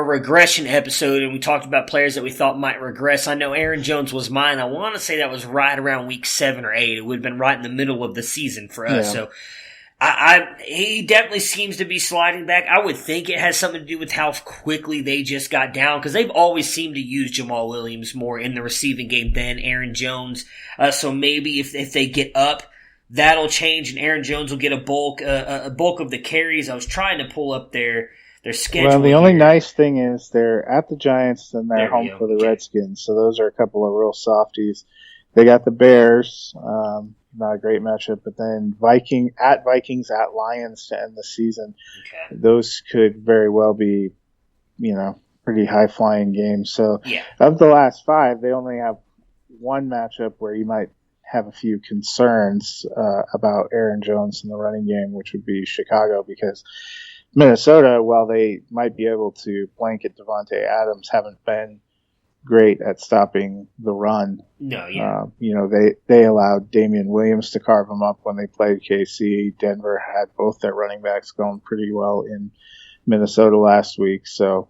regression episode and we talked about players that we thought might regress. I know Aaron Jones was mine. I want to say that was right around week 7 or 8. It would have been right in the middle of the season for us. Yeah. So he definitely seems to be sliding back. I would think it has something to do with how quickly they just got down, because they've always seemed to use Jamal Williams more in the receiving game than Aaron Jones. So maybe if they get up, that'll change and Aaron Jones will get a bulk of the carries. I was trying to pull up their schedule. Well, the only nice thing is they're at the Giants and they're home for the Redskins, so those are a couple of real softies. They got the Bears, not a great matchup, but then Vikings at Lions to end the season. Okay. Those could very well be, pretty high-flying games. So of the last 5, they only have one matchup where you might have a few concerns about Aaron Jones in the running game, which would be Chicago, because Minnesota, while they might be able to blanket Devontae Adams, haven't been great at stopping the run. No, yeah. They allowed Damian Williams to carve them up when they played KC. Denver had both their running backs going pretty well in Minnesota last week. So,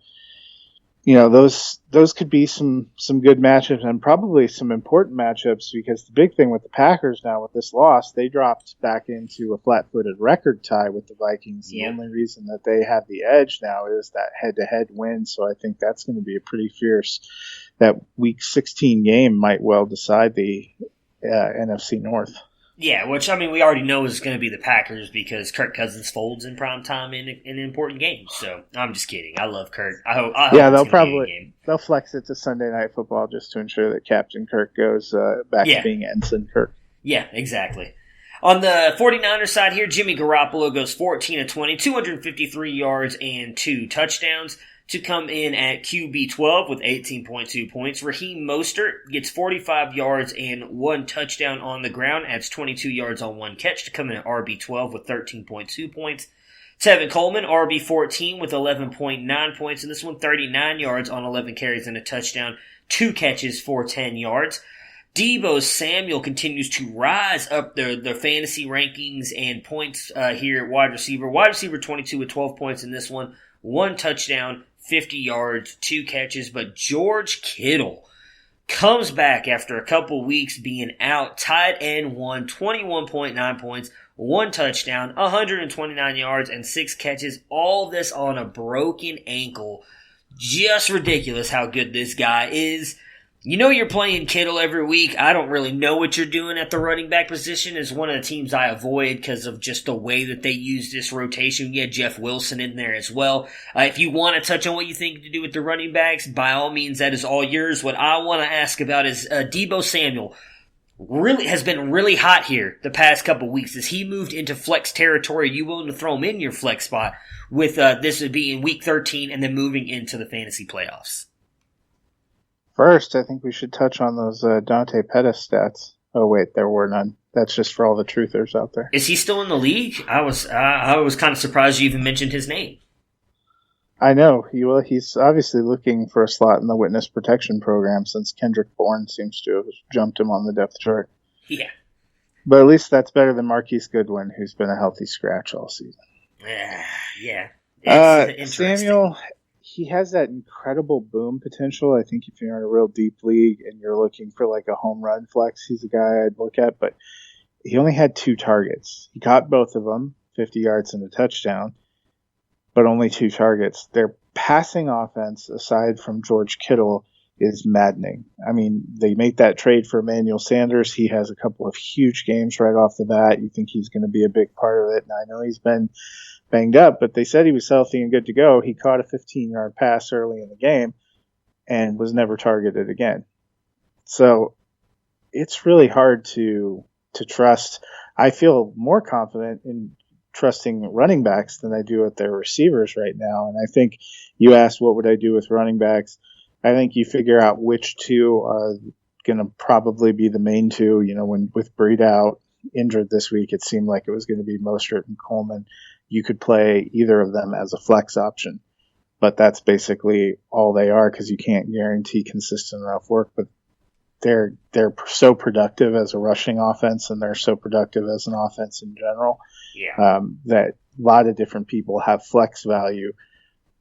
those could be some good matchups and probably some important matchups, because the big thing with the Packers now with this loss, they dropped back into a flat-footed record tie with the Vikings. The only reason that they have the edge now is that head-to-head win, so I think that's going to be a pretty fierce. That Week 16 game might well decide the NFC North. Yeah, which, we already know is going to be the Packers because Kirk Cousins folds in prime time in important games. So, I'm just kidding. I love Kirk. I hope they'll flex it to Sunday Night Football just to ensure that Captain Kirk goes back to being Ensign Kirk. Yeah, exactly. On the 49ers side here, Jimmy Garoppolo goes 14 of 20, 253 yards and 2 touchdowns to come in at QB 12 with 18.2 points. Raheem Mostert gets 45 yards and 1 touchdown on the ground, adds 22 yards on 1 catch to come in at RB 12 with 13.2 points. Tevin Coleman, RB 14 with 11.9 points, and this one 39 yards on 11 carries and a touchdown, 2 catches for 10 yards. Deebo Samuel continues to rise up their fantasy rankings and points here at wide receiver. Wide receiver 22 with 12 points in this one, 1 touchdown, 50 yards, 2 catches, but George Kittle comes back after a couple weeks being out. Tight end 1, 21.9 points, 1 touchdown, 129 yards, and 6 catches. All this on a broken ankle. Just ridiculous how good this guy is. You're playing Kittle every week. I don't really know what you're doing at the running back position. It's one of the teams I avoid because of just the way that they use this rotation. You had Jeff Wilson in there as well. If you want to touch on what you think to do with the running backs, by all means, that is all yours. What I want to ask about is Deebo Samuel really has been really hot here the past couple weeks. As he moved into flex territory, are you willing to throw him in your flex spot with this would be in week 13 and then moving into the fantasy playoffs? First, I think we should touch on those Dante Pettis stats. Oh, wait, there were none. That's just for all the truthers out there. Is he still in the league? I was kind of surprised you even mentioned his name. I know. He's obviously looking for a slot in the witness protection program since Kendrick Bourne seems to have jumped him on the depth chart. Yeah. But at least that's better than Marquise Goodwin, who's been a healthy scratch all season. Yeah. Samuel, he has that incredible boom potential. I think if you're in a real deep league and you're looking for like a home run flex, he's a guy I'd look at. But he only had 2 targets. He caught both of them, 50 yards and a touchdown, but only 2 targets. Their passing offense, aside from George Kittle, is maddening. They made that trade for Emmanuel Sanders. He has a couple of huge games right off the bat. You think he's going to be a big part of it. And I know he's been banged up, but they said he was healthy and good to go. He caught a 15-yard pass early in the game and was never targeted again. So it's really hard to trust. I feel more confident in trusting running backs than I do with their receivers right now. And I think you asked what would I do with running backs. I think you figure out which 2 are going to probably be the main 2. When with Breed out injured this week, it seemed like it was going to be Mostert and Coleman. You could play either of them as a flex option, but that's basically all they are because you can't guarantee consistent enough work. But they're so productive as a rushing offense, and they're so productive as an offense in general. That a lot of different people have flex value,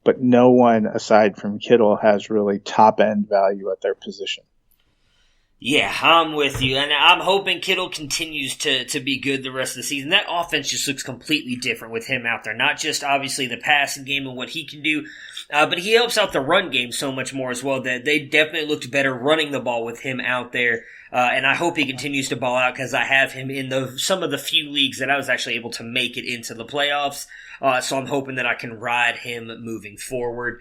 but no one aside from Kittle has really top end value at their position. Yeah, I'm with you, and I'm hoping Kittle continues to be good the rest of the season. That offense just looks completely different with him out there. Not just, obviously, the passing game and what he can do, but he helps out the run game so much more as well. That they definitely looked better running the ball with him out there, and I hope he continues to ball out because I have him in some of the few leagues that I was actually able to make it into the playoffs, so I'm hoping that I can ride him moving forward.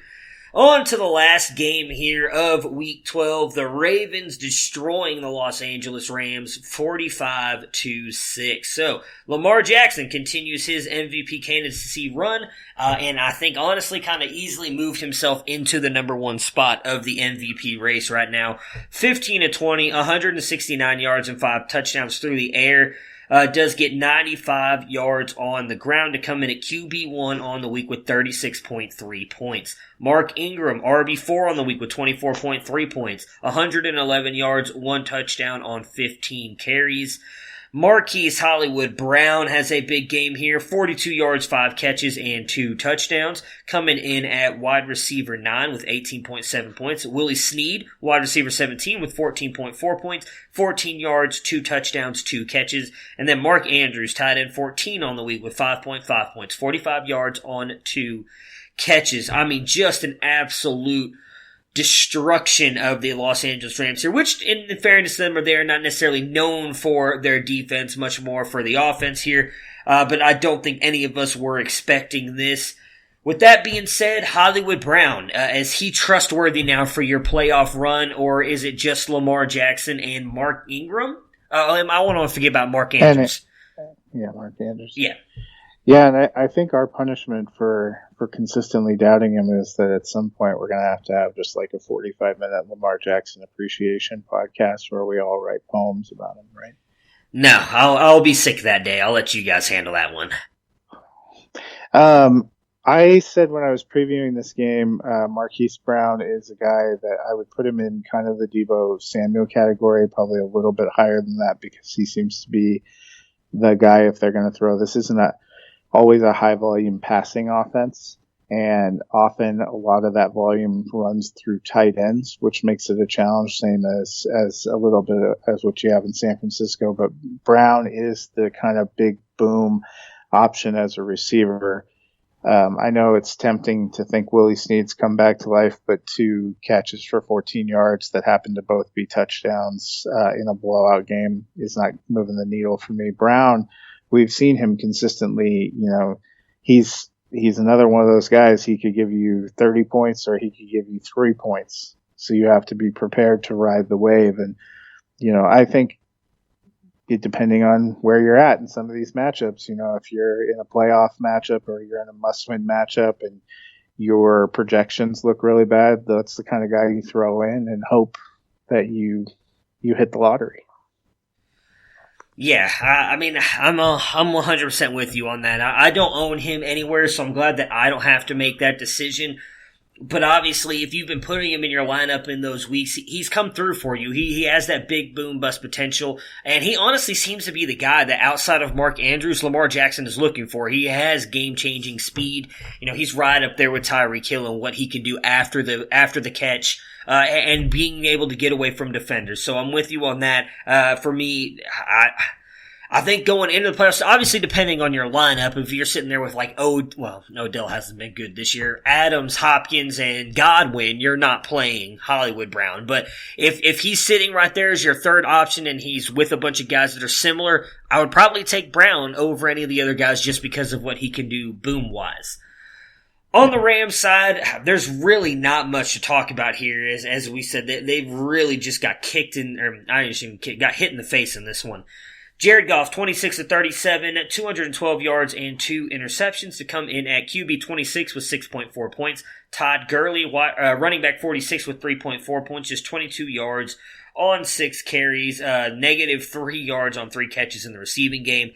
On to the last game here of Week 12, the Ravens destroying the Los Angeles Rams 45-6. So, Lamar Jackson continues his MVP candidacy run, and I think honestly kind of easily moved himself into the number 1 spot of the MVP race right now. 15-20, 169 yards and 5 touchdowns through the air. Does get 95 yards on the ground to come in at QB1 on the week with 36.3 points. Mark Ingram, RB4 on the week with 24.3 points, 111 yards, 1 touchdown on 15 carries. Marquise Hollywood Brown has a big game here. 42 yards, 5 catches, and 2 touchdowns. Coming in at wide receiver 9 with 18.7 points. Willie Snead, wide receiver 17 with 14.4 points. 14 yards, 2 touchdowns, 2 catches. And then Mark Andrews, tight end 14 on the week with 5.5 points. 45 yards on 2 catches. I mean, just an absolute destruction of the Los Angeles Rams here, which in fairness to them, they're not necessarily known for their defense, much more for the offense here. But I don't think any of us were expecting this. With that being said, Hollywood Brown, is he trustworthy now for your playoff run, or is it just Lamar Jackson and Mark Ingram? I want to forget about Mark Andrews. Mark Andrews. Yeah. Yeah, and I think our punishment for consistently doubting him is that at some point we're going to have just like a 45-minute Lamar Jackson appreciation podcast where we all write poems about him, right? No, I'll be sick that day. I'll let you guys handle that one. I said when I was previewing this game, Marquise Brown is a guy that I would put him in kind of the Deebo Samuel category, probably a little bit higher than that because he seems to be the guy if they're going to throw. This isn't always a high volume passing offense, and often a lot of that volume runs through tight ends, which makes it a challenge, same as a little bit as what you have in San Francisco. But Brown is the kind of big boom option as a receiver. I know it's tempting to think Willie Snead's come back to life, but 2 catches for 14 yards that happen to both be touchdowns in a blowout game is not moving the needle for me. Brown, we've seen him consistently, he's another one of those guys. He could give you 30 points or he could give you 3 points. So you have to be prepared to ride the wave. And, I think depending on where you're at in some of these matchups, if you're in a playoff matchup or you're in a must-win matchup and your projections look really bad, that's the kind of guy you throw in and hope that you hit the lottery. Yeah, I'm 100% with you on that. I don't own him anywhere, so I'm glad that I don't have to make that decision. But obviously, if you've been putting him in your lineup in those weeks, he's come through for you. He has that big boom bust potential, and he honestly seems to be the guy that outside of Mark Andrews, Lamar Jackson is looking for. He has game-changing speed. He's right up there with Tyreek Hill and what he can do after the catch. And being able to get away from defenders. So I'm with you on that. For me, I think going into the playoffs, obviously depending on your lineup, if you're sitting there with Odell hasn't been good this year, Adams, Hopkins, and Godwin, you're not playing Hollywood Brown. But if he's sitting right there as your third option and he's with a bunch of guys that are similar, I would probably take Brown over any of the other guys just because of what he can do boom-wise. On the Rams side, there's really not much to talk about here. As we said, they've really just got got hit in the face in this one. Jared Goff, 26-37, 212 yards and 2 interceptions to come in at QB 26 with 6.4 points. Todd Gurley, running back 46 with 3.4 points, just 22 yards on 6 carries, negative 3 yards on 3 catches in the receiving game.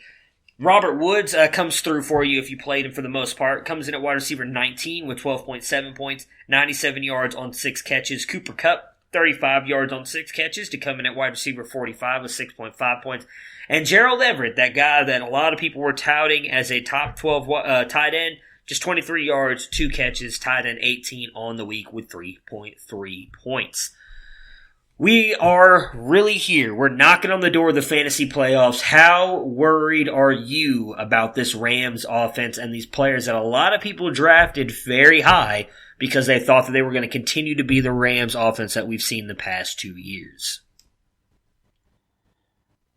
Robert Woods comes through for you if you played him for the most part. Comes in at wide receiver 19 with 12.7 points, 97 yards on 6 catches. Cooper Kupp, 35 yards on 6 catches to come in at wide receiver 45 with 6.5 points. And Gerald Everett, that guy that a lot of people were touting as a top 12 tight end, just 23 yards, 2 catches, tight end 18 on the week with 3.3 points. We are really here. We're knocking on the door of the fantasy playoffs. How worried are you about this Rams offense and these players that a lot of people drafted very high because they thought that they were going to continue to be the Rams offense that we've seen the past 2 years?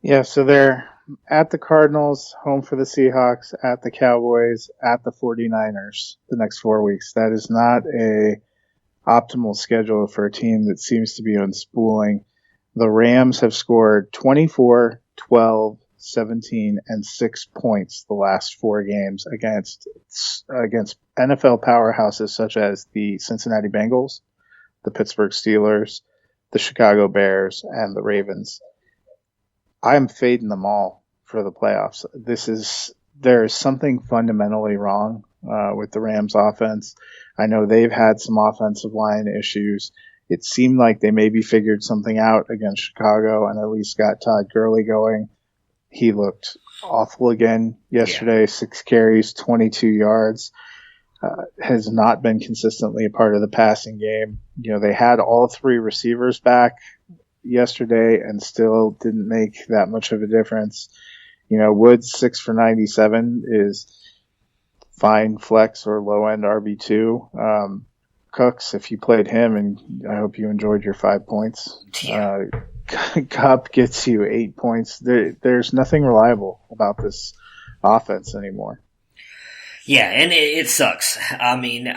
Yeah, so they're at the Cardinals, home for the Seahawks, at the Cowboys, at the 49ers the next 4 weeks. That is not a optimal schedule for a team that seems to be unspooling. The Rams have scored 24, 12, 17, and 6 points the last 4 games against NFL powerhouses such as the Cincinnati Bengals, the Pittsburgh Steelers, the Chicago Bears, and the Ravens. I'm fading them all for the playoffs. There is something fundamentally wrong with the Rams offense. I know they've had some offensive line issues. It seemed like they maybe figured something out against Chicago and at least got Todd Gurley going. he looked awful again yesterday. Yeah. 6 carries, 22 yards. Has not been consistently a part of the passing game. They had all 3 receivers back yesterday and still didn't make that much of a difference. Woods 6 for 97 is fine flex or low end RB2. Cooks, if you played him, and I hope you enjoyed your 5 points. Cup gets you 8 points. There's nothing reliable about this offense anymore. Yeah, and it sucks. I mean,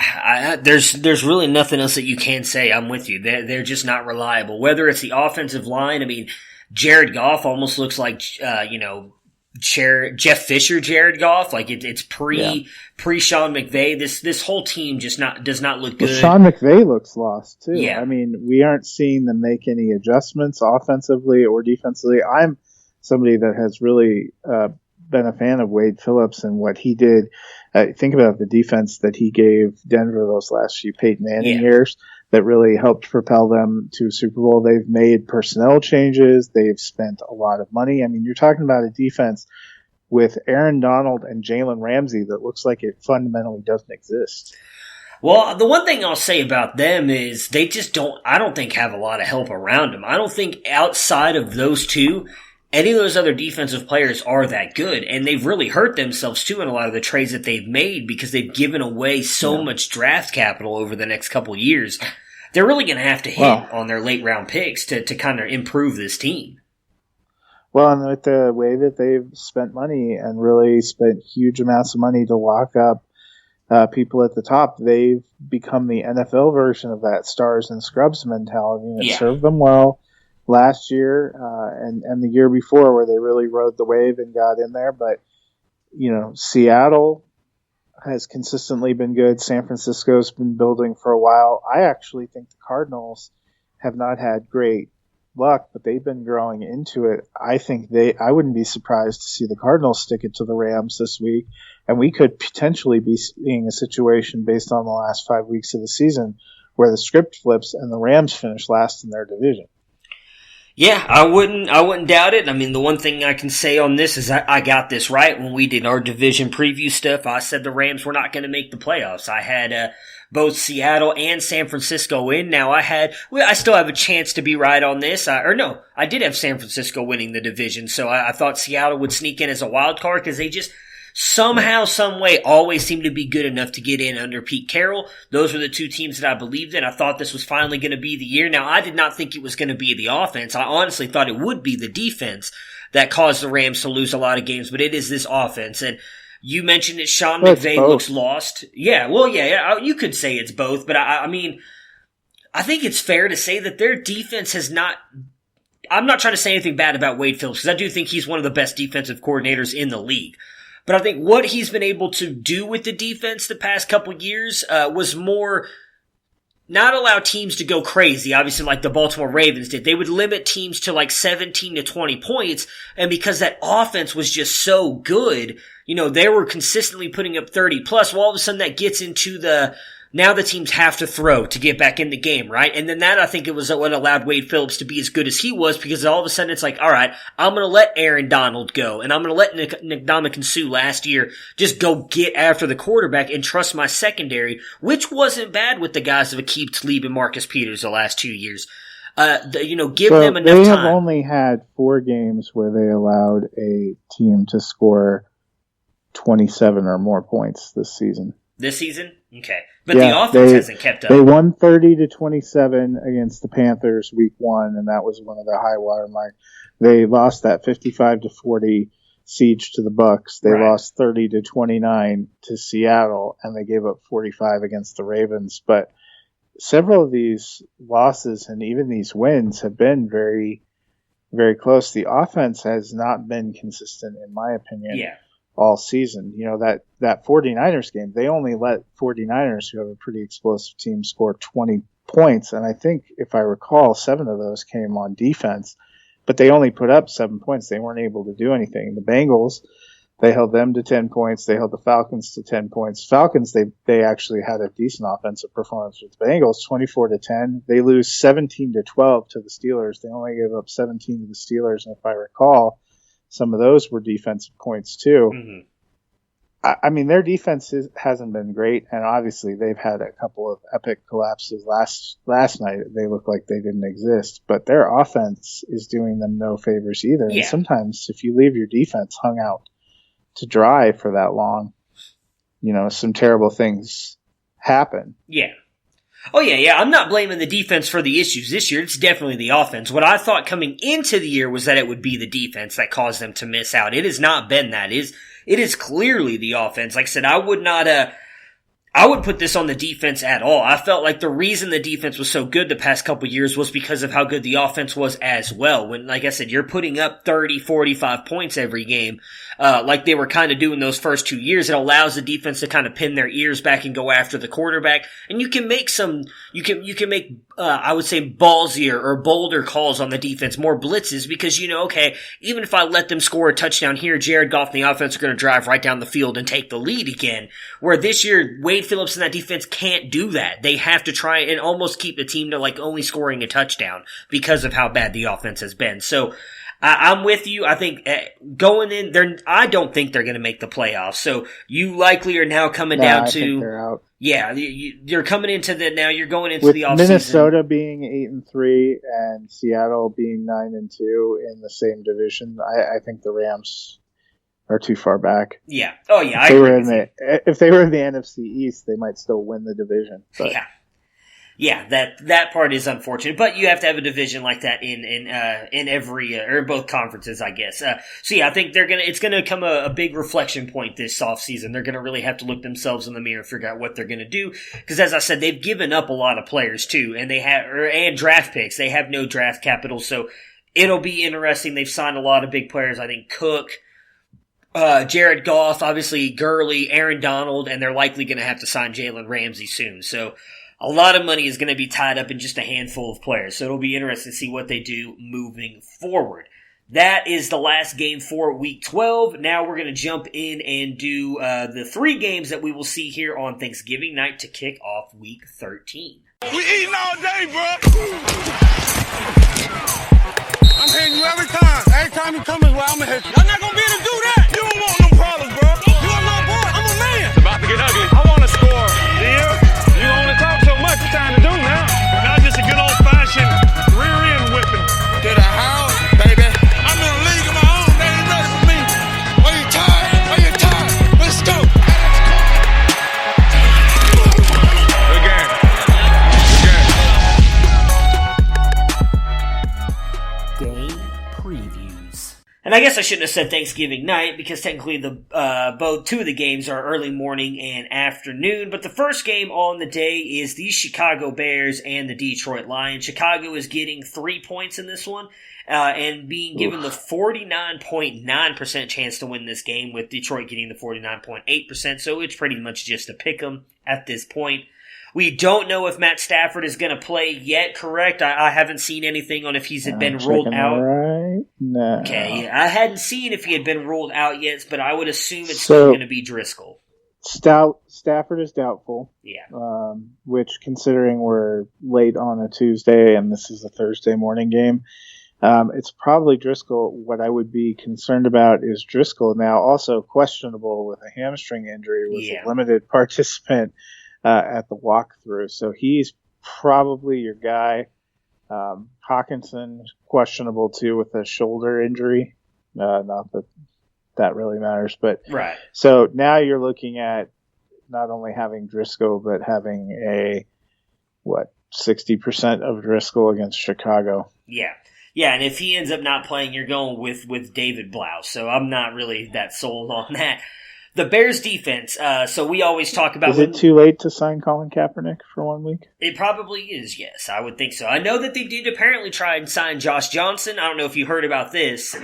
there's really nothing else that you can say. I'm with you. They're just not reliable. Whether it's the offensive line, I mean, Jared Goff almost looks like, Jeff Fisher, Jared Goff. Like it's pre Sean McVay. This whole team just does not look good. Well, Sean McVay looks lost too. Yeah. I mean, we aren't seeing them make any adjustments offensively or defensively. I'm somebody that has really been a fan of Wade Phillips and what he did. Think about the defense that he gave Denver those last few Peyton Manning years that really helped propel them to Super Bowl. They've made personnel changes. They've spent a lot of money. I mean, you're talking about a defense with Aaron Donald and Jalen Ramsey that looks like it fundamentally doesn't exist. Well, the one thing I'll say about them is they just I don't think have a lot of help around them. I don't think outside of those two, any of those other defensive players are that good, and they've really hurt themselves too in a lot of the trades that they've made because they've given away so much draft capital over the next couple of years. They're really going to have to hit on their late round picks to kind of improve this team. Well, and with the way that they've spent money and really spent huge amounts of money to lock up people at the top, they've become the NFL version of that stars and scrubs mentality, and it served them well last year and the year before where they really rode the wave and got in there. But, Seattle has consistently been good. San Francisco's been building for a while. I actually think the Cardinals have not had great luck, but they've been growing into it. I think I wouldn't be surprised to see the Cardinals stick it to the Rams this week. And we could potentially be seeing a situation based on the last 5 weeks of the season where the script flips and the Rams finish last in their division. Yeah, I wouldn't doubt it. I mean, the one thing I can say on this is I got this right when we did our division preview stuff. I said the Rams were not going to make the playoffs. I had both Seattle and San Francisco in. Now I still have a chance to be right on this. I did have San Francisco winning the division, so I thought Seattle would sneak in as a wild card because they just somehow, some way, always seem to be good enough to get in under Pete Carroll. Those were the two teams that I believed in. I thought this was finally going to be the year. Now, I did not think it was going to be the offense. I honestly thought it would be the defense that caused the Rams to lose a lot of games, but it is this offense. And you mentioned that Sean McVay looks lost. Yeah, well, you could say it's both, but I mean, I think it's fair to say that their defense has not. I'm not trying to say anything bad about Wade Phillips because I do think he's one of the best defensive coordinators in the league. But I think what he's been able to do with the defense the past couple of years was more not allow teams to go crazy, obviously like the Baltimore Ravens did. They would limit teams to like 17 to 20 points, and because that offense was just so good, they were consistently putting up 30 plus. Well, all of a sudden that gets into now the teams have to throw to get back in the game, right? And then that, I think it was what allowed Wade Phillips to be as good as he was, because all of a sudden it's like, all right, I'm going to let Aaron Donald go, and I'm going to let Ndamukong Suh last year just go get after the quarterback and trust my secondary, which wasn't bad with the guys of Aqib Talib and Marcus Peters the last 2 years. Give them enough time. They have only had 4 games where they allowed a team to score 27 or more points this season. This season? Okay. But the offense hasn't kept up. They won 30-27 against the Panthers week 1, and that was one of their high water mark. They lost that 55-40 siege to the Bucks. They lost 30-29 to Seattle, and they gave up 45 against the Ravens. But several of these losses and even these wins have been very, very close. The offense has not been consistent, in my opinion. Yeah. All season. That 49ers game, they only let 49ers, who have a pretty explosive team, score 20 points. And I think, if I recall, 7 of those came on defense, but they only put up 7 points. They weren't able to do anything. The Bengals, they held them to 10 points. They held the Falcons to 10 points. Falcons, they actually had a decent offensive performance with the Bengals, 24-10. They lose 17-12 to the Steelers. They only gave up 17 to the Steelers. And if I recall, some of those were defensive points too. Mm-hmm. I mean, their defense hasn't been great, and obviously they've had a couple of epic collapses last night. They look like they didn't exist, but their offense is doing them no favors either. Yeah. And sometimes if you leave your defense hung out to dry for that long, some terrible things happen. Yeah. Oh, yeah. I'm not blaming the defense for the issues this year. It's definitely the offense. What I thought coming into the year was that it would be the defense that caused them to miss out. It has not been that. It is clearly the offense. Like I said, I would put this on the defense at all. I felt like the reason the defense was so good the past couple years was because of how good the offense was as well. When, like I said, you're putting up 30, 45 points every game, like they were kind of doing those first 2 years, it allows the defense to kind of pin their ears back and go after the quarterback. And you can make I would say ballsier or bolder calls on the defense, more blitzes, because okay, even if I let them score a touchdown here, Jared Goff and the offense are going to drive right down the field and take the lead again. Where this year, Wade Phillips and that defense can't do that. They have to try and almost keep the team to like only scoring a touchdown because of how bad the offense has been. So I'm with you. I think going in, I don't think they're going to make the playoffs. So you likely are now coming down I to. think they're out. Yeah, you're coming into now. You're going into with the offseason. Minnesota being 8-3 and Seattle being 9-2 in the same division. I think the Rams are too far back. Yeah. Oh yeah. If they were in the NFC East, they might still win the division. But. Yeah. Yeah, that part is unfortunate, but you have to have a division like that in every or in both conferences, I guess. So yeah, I think it's gonna come a big reflection point this offseason. They're gonna really have to look themselves in the mirror and figure out what they're gonna do, because as I said, they've given up a lot of players too, and and draft picks. They have no draft capital, so it'll be interesting. They've signed a lot of big players. I think Cook, Jared Goff, obviously Gurley, Aaron Donald, and they're likely gonna have to sign Jalen Ramsey soon. So. A lot of money is going to be tied up in just a handful of players, so it'll be interesting to see what they do moving forward. That is the last game for Week 12. Now we're going to jump in and do the 3 games that we will see here on Thanksgiving night to kick off Week 13. We eating all day, bro. I'm hitting you every time. Every time you come this way, I'm going to hit you. I'm not going to be able to do that. You don't want no problems, bro. You are my boy. I'm a man. It's about to get ugly. I want to score. Yeah. You only talk so much. It's time to do now. Now just a good old-fashioned rear-end whipping. To the house, baby. I'm in a league of my own. They ain't ready for me. Are you tired? Are you tired? Let's go. Good game. Game previews. And I guess I shouldn't have said Thanksgiving night, because technically both 2 of the games are early morning and afternoon. But the first game on the day is the Chicago Bears and the Detroit Lions. Chicago is getting 3 points in this one, and being given the 49.9% chance to win this game, with Detroit getting the 49.8%. So it's pretty much just a pick 'em at this point. We don't know if Matt Stafford is going to play yet, correct? I haven't seen anything on if he's been ruled out. Right? No. Okay, I hadn't seen if he had been ruled out yet, but I would assume it's still going to be Driscoll. Stafford is doubtful. Yeah. Which, considering we're late on a Tuesday and this is a Thursday morning game, it's probably Driscoll. What I would be concerned about is Driscoll now also questionable with a hamstring injury, was a limited participant at the walkthrough. So he's probably your guy. Hawkinson, questionable too with a shoulder injury. Not that really matters, but right. So now you're looking at not only having Driscoll, but having 60% of Driscoll against Chicago. Yeah. Yeah, and if he ends up not playing, you're going with David Blau. So I'm not really that sold on that. The Bears defense, so we always talk about... Is it too late to sign Colin Kaepernick for 1 week? It probably is, yes. I would think so. I know that they did apparently try and sign Josh Johnson. I don't know if you heard about this.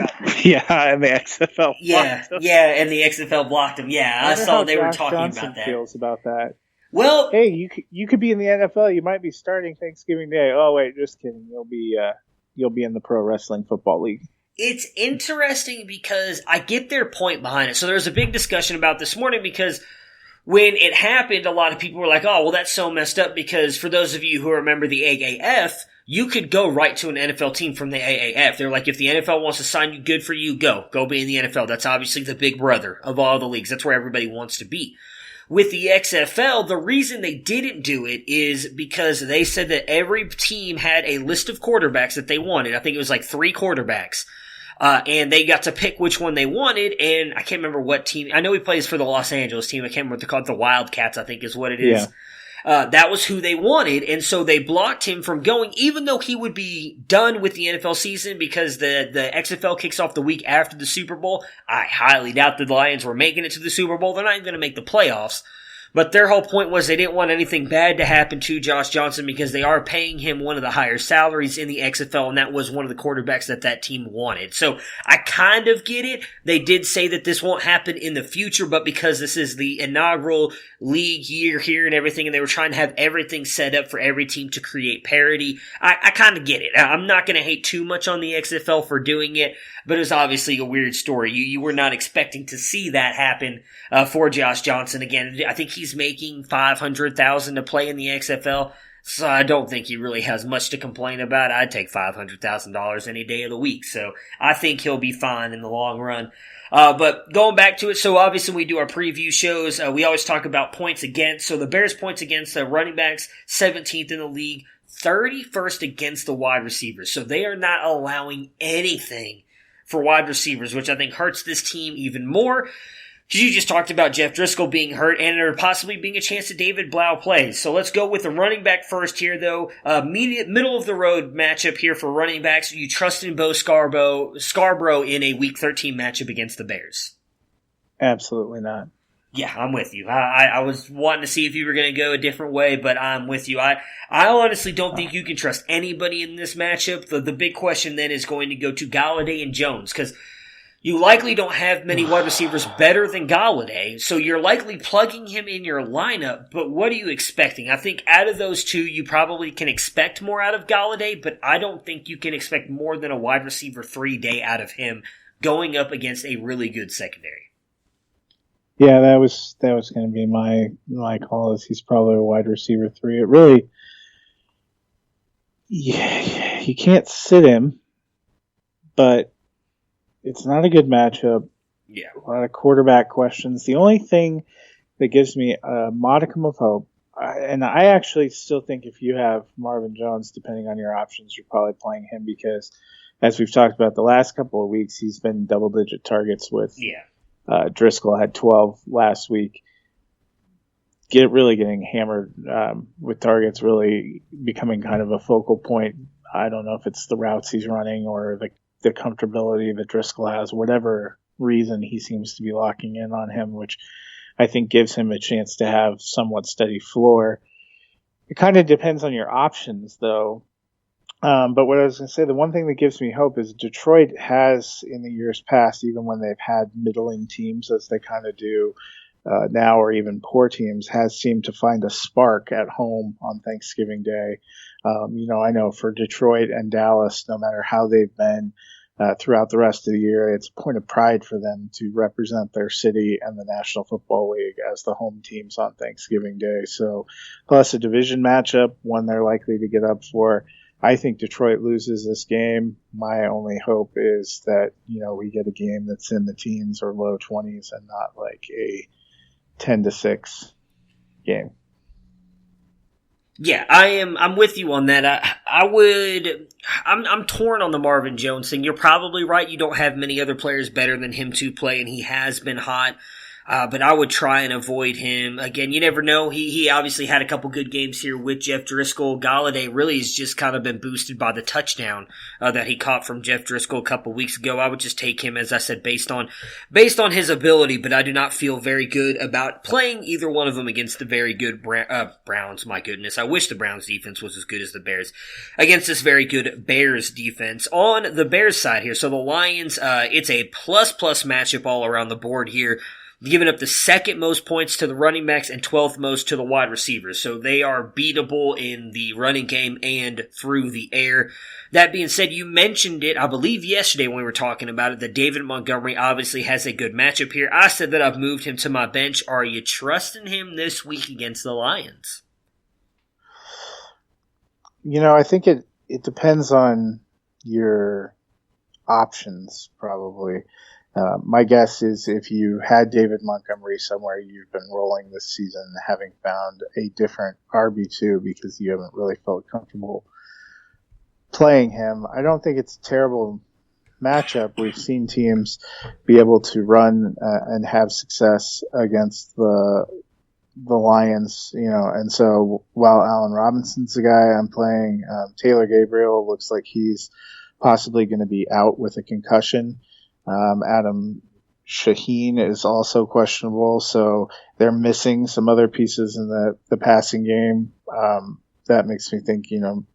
Yeah, and the XFL blocked him. Yeah, and the XFL blocked him. Yeah, I saw they were talking Johnson about that. Feels about that. Well... Hey, you could be in the NFL. You might be starting Thanksgiving Day. Oh, wait, just kidding. You'll be in the Pro Wrestling Football League. It's interesting because I get their point behind it. So there was a big discussion about this morning because when it happened, a lot of people were like, oh, well, that's so messed up because for those of you who remember the AAF, you could go right to an NFL team from the AAF. They're like, if the NFL wants to sign you, good for you, go be in the NFL. That's obviously the big brother of all the leagues. That's where everybody wants to be. With the XFL, the reason they didn't do it is because they said that every team had a list of quarterbacks that they wanted. I think it was like 3 quarterbacks. And they got to pick which one they wanted, and I can't remember what team. I know he plays for the Los Angeles team. I can't remember what they're called. The Wildcats, I think is what it is. Yeah. That was who they wanted, and so they blocked him from going, even though he would be done with the NFL season because the XFL kicks off the week after the Super Bowl. I highly doubt the Lions were making it to the Super Bowl. They're not even going to make the playoffs. But their whole point was they didn't want anything bad to happen to Josh Johnson because they are paying him one of the higher salaries in the XFL, and that was one of the quarterbacks that team wanted. So I kind of get it. They did say that this won't happen in the future, but because this is the inaugural league year here and everything, and they were trying to have everything set up for every team to create parity, I kind of get it. I'm not going to hate too much on the XFL for doing it, but it was obviously a weird story. You were not expecting to see that happen for Josh Johnson. Again, I think he's making $500,000 to play in the XFL, so I don't think he really has much to complain about. I'd take $500,000 any day of the week, so I think he'll be fine in the long run. But going back to it, so obviously we do our preview shows. We always talk about points against. So the Bears' points against the running backs, 17th in the league, 31st against the wide receivers. So they are not allowing anything for wide receivers, which I think hurts this team even more. Because you just talked about Jeff Driscoll being hurt and there possibly being a chance that David Blau plays. So let's go with the running back first here, though. Middle of the road matchup here for running backs. You trust in Bo Scarborough in a Week 13 matchup against the Bears? Absolutely not. Yeah, I'm with you. I was wanting to see if you were going to go a different way, but I'm with you. I honestly don't think you can trust anybody in this matchup. The big question then is going to go to Galladay and Jones, because you likely don't have many wide receivers better than Galladay, so you're likely plugging him in your lineup, but what are you expecting? I think out of those two, you probably can expect more out of Galladay, but I don't think you can expect more than a wide receiver 3 day out of him going up against a really good secondary. Yeah, that was going to be my call. Is he's probably a wide receiver 3. It really, yeah, you can't sit him, but it's not a good matchup. Yeah, a lot of quarterback questions. The only thing that gives me a modicum of hope, and I actually still think if you have Marvin Jones, depending on your options, you're probably playing him because, as we've talked about the last couple of weeks, he's been double-digit targets with. Yeah. Driscoll had 12 last week. Really getting hammered with targets, really becoming kind of a focal point. I don't know if it's the routes he's running or the comfortability that Driscoll has, whatever reason he seems to be locking in on him, which I think gives him a chance to have somewhat steady floor. It kind of depends on your options, though. But what I was going to say, the one thing that gives me hope is Detroit has, in the years past, even when they've had middling teams, as they kind of do now, or even poor teams, has seemed to find a spark at home on Thanksgiving Day. I know for Detroit and Dallas, no matter how they've been throughout the rest of the year, it's a point of pride for them to represent their city and the National Football League as the home teams on Thanksgiving Day. So, plus a division matchup, one they're likely to get up for. I think Detroit loses this game. My only hope is that, we get a game that's in the teens or low 20s and not like a 10-6 game. Yeah, I'm with you on that. I'm torn on the Marvin Jones thing. You're probably right. You don't have many other players better than him to play, and he has been hot. But I would try and avoid him. Again, you never know. He obviously had a couple good games here with Jeff Driscoll. Galladay really has just kind of been boosted by the touchdown that he caught from Jeff Driscoll a couple weeks ago. I would just take him, as I said, based on his ability, but I do not feel very good about playing either one of them against the very good Browns. My goodness, I wish the Browns defense was as good as the Bears against this very good Bears defense. On the Bears side here, so the Lions, it's a plus matchup all around the board here. giving up the second most points to the running backs and 12th most to the wide receivers. So they are beatable in the running game and through the air. That being said, you mentioned it, I believe yesterday when we were talking about it, that David Montgomery obviously has a good matchup here. I said that I've moved him to my bench. Are you trusting him this week against the Lions? I think it depends on your options, probably. My guess is if you had David Montgomery somewhere you've been rolling this season, having found a different RB2 because you haven't really felt comfortable playing him, I don't think it's a terrible matchup. We've seen teams be able to run and have success against the Lions, and so while Allen Robinson's the guy I'm playing, Taylor Gabriel looks like he's possibly going to be out with a concussion. Adam Shaheen is also questionable, so they're missing some other pieces in the passing game. That makes me think,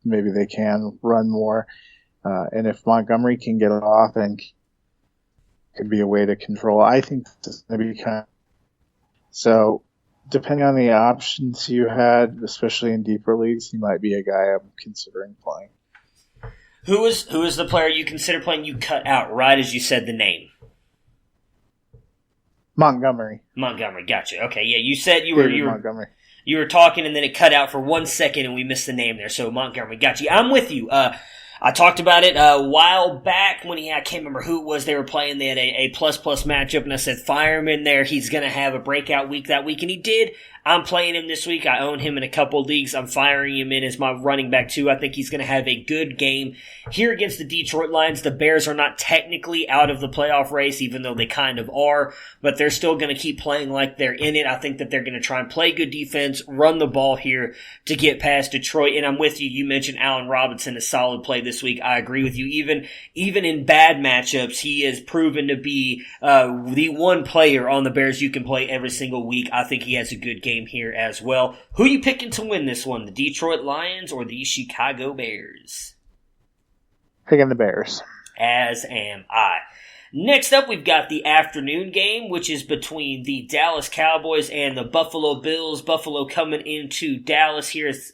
maybe they can run more. And if Montgomery can get it off, and could be a way to control, I think this is going to be so. Depending on the options you had, especially in deeper leagues, he might be a guy I'm considering playing. Who is the player you consider playing you cut out right as you said the name? Montgomery, gotcha. Okay, yeah, you said you Montgomery. You were talking and then it cut out for 1 second and we missed the name there. So Montgomery, gotcha. I'm with you. I talked about it a while back when I can't remember who it was they were playing. They had a plus matchup, and I said, fire him in there. He's going to have a breakout week that week, and he did. I'm playing him this week. I own him in a couple leagues. I'm firing him in as my running back, too. I think he's going to have a good game here against the Detroit Lions. The Bears are not technically out of the playoff race, even though they kind of are, but they're still going to keep playing like they're in it. I think that they're going to try and play good defense, run the ball here to get past Detroit, and I'm with you. You mentioned Allen Robinson, a solid play this week. I agree with you. Even in bad matchups, he has proven to be the one player on the Bears you can play every single week. I think he has a good game here as well. Who are you picking to win this one? The Detroit Lions or the Chicago Bears? Picking the Bears. As am I. Next up, we've got the afternoon game, which is between the Dallas Cowboys and the Buffalo Bills. Buffalo coming into Dallas here as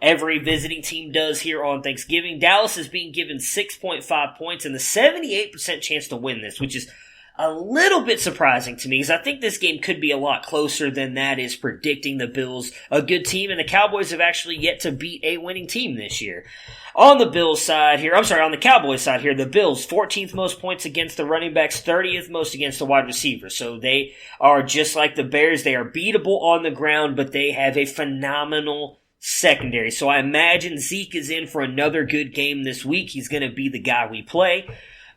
every visiting team does here on Thanksgiving. Dallas is being given 6.5 points and the 78% chance to win this, which is a little bit surprising to me because I think this game could be a lot closer than that is predicting the Bills a good team, and the Cowboys have actually yet to beat a winning team this year. On the Cowboys side here, the Bills, 14th most points against the running backs, 30th most against the wide receivers. So they are just like the Bears. They are beatable on the ground, but they have a phenomenal secondary. So I imagine Zeke is in for another good game this week. He's going to be the guy we play.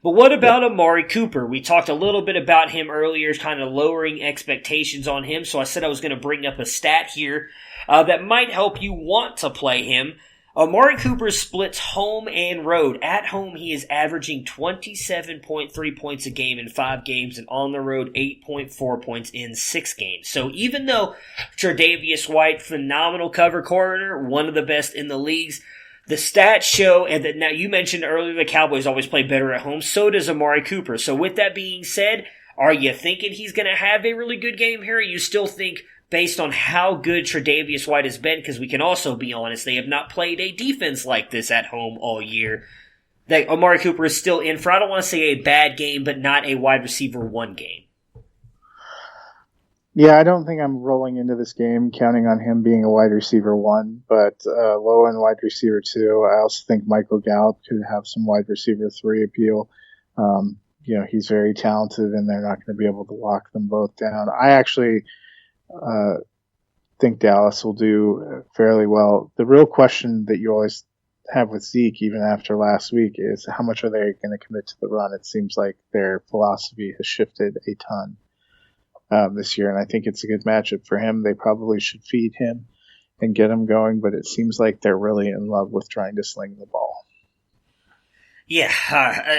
But what about Amari Cooper? We talked a little bit about him earlier, kind of lowering expectations on him. So I said I was going to bring up a stat here that might help you want to play him. Amari Cooper splits home and road. At home, he is averaging 27.3 points a game in 5 games, and on the road, 8.4 points in 6 games. So even though Tre'Davious White, phenomenal cover corner, one of the best in the leagues, the stats show, and that now you mentioned earlier the Cowboys always play better at home, so does Amari Cooper. So with that being said, are you thinking he's going to have a really good game here? Or you still think, based on how good Tre'Davious White has been, because we can also be honest, they have not played a defense like this at home all year, that Amari Cooper is still in for, I don't want to say a bad game, but not a wide receiver 1 game? Yeah, I don't think I'm rolling into this game counting on him being a wide receiver 1, but low end wide receiver 2. I also think Michael Gallup could have some wide receiver 3 appeal. He's very talented, and they're not going to be able to lock them both down. I actually think Dallas will do fairly well. The real question that you always have with Zeke, even after last week, is how much are they going to commit to the run? It seems like their philosophy has shifted a ton this year, and I think it's a good matchup for him. They probably should feed him and get him going, but it seems like they're really in love with trying to sling the ball. Yeah,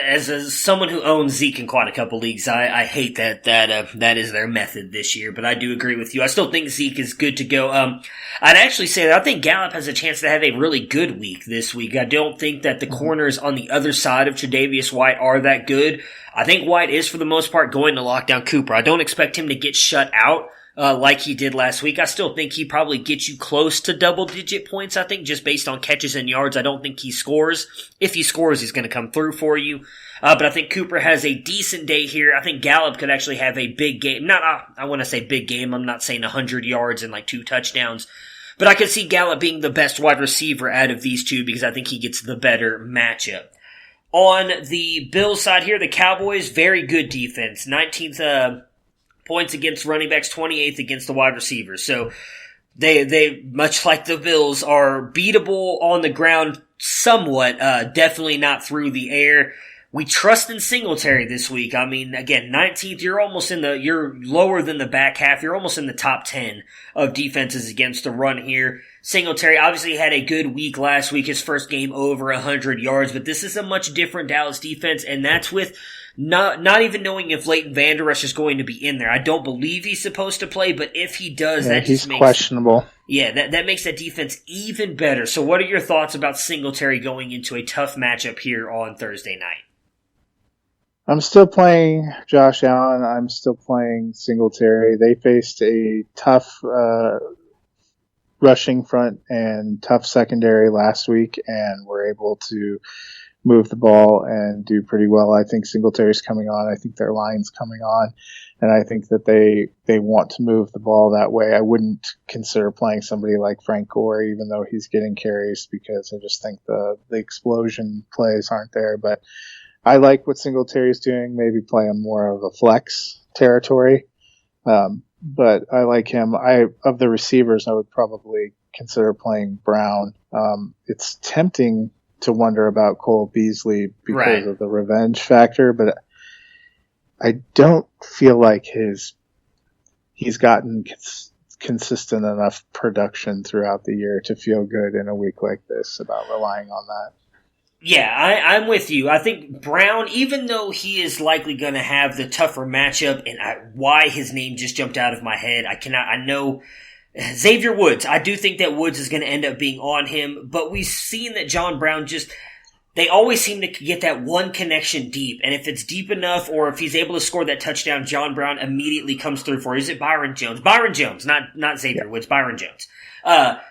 as someone who owns Zeke in quite a couple leagues, I hate that is their method this year, but I do agree with you. I still think Zeke is good to go. I'd actually say that I think Gallup has a chance to have a really good week this week. I don't think that the corners on the other side of Tre'Davious White are that good. I think White is, for the most part, going to lock down Cooper. I don't expect him to get shut out like he did last week. I still think he probably gets you close to double-digit points, I think, just based on catches and yards. I don't think he scores. If he scores, he's going to come through for you. But I think Cooper has a decent day here. I think Gallup could actually have a big game. I want to say big game. I'm not saying 100 yards and like 2 touchdowns. But I could see Gallup being the best wide receiver out of these two because I think he gets the better matchup. On the Bills side here, the Cowboys, very good defense. 19th points against running backs, 28th against the wide receivers. So they much like the Bills, are beatable on the ground somewhat, definitely not through the air. We trust in Singletary this week. I mean, again, 19th, you're lower than the back half. You're almost in the top 10 of defenses against the run here. Singletary obviously had a good week last week, his first game over 100 yards, but this is a much different Dallas defense, and that's with not even knowing if Leighton Vander Esch is going to be in there. I don't believe he's supposed to play, but if he does, that just makes... he's questionable. Yeah, that makes that defense even better. So what are your thoughts about Singletary going into a tough matchup here on Thursday night? I'm still playing Josh Allen. I'm still playing Singletary. They faced a tough rushing front and tough secondary last week and were able to move the ball and do pretty well. I think Singletary's coming on. I think their line's coming on. And I think that they want to move the ball that way. I wouldn't consider playing somebody like Frank Gore, even though he's getting carries, because I just think the explosion plays aren't there. But I like what Singletary's doing. Maybe play him more of a flex territory. But I like him. Of the receivers, I would probably consider playing Brown. It's tempting to wonder about Cole Beasley because of the revenge factor, but I don't feel like he's gotten consistent enough production throughout the year to feel good in a week like this about relying on that. Yeah, I'm with you. I think Brown, even though he is likely going to have the tougher matchup, and why his name just jumped out of my head, I know Xavier Woods. I do think that Woods is going to end up being on him, but we've seen that John Brown they always seem to get that one connection deep, and if it's deep enough, or if he's able to score that touchdown, John Brown immediately comes through for. Is it Byron Jones? Byron Jones, not Xavier Woods, Byron Jones.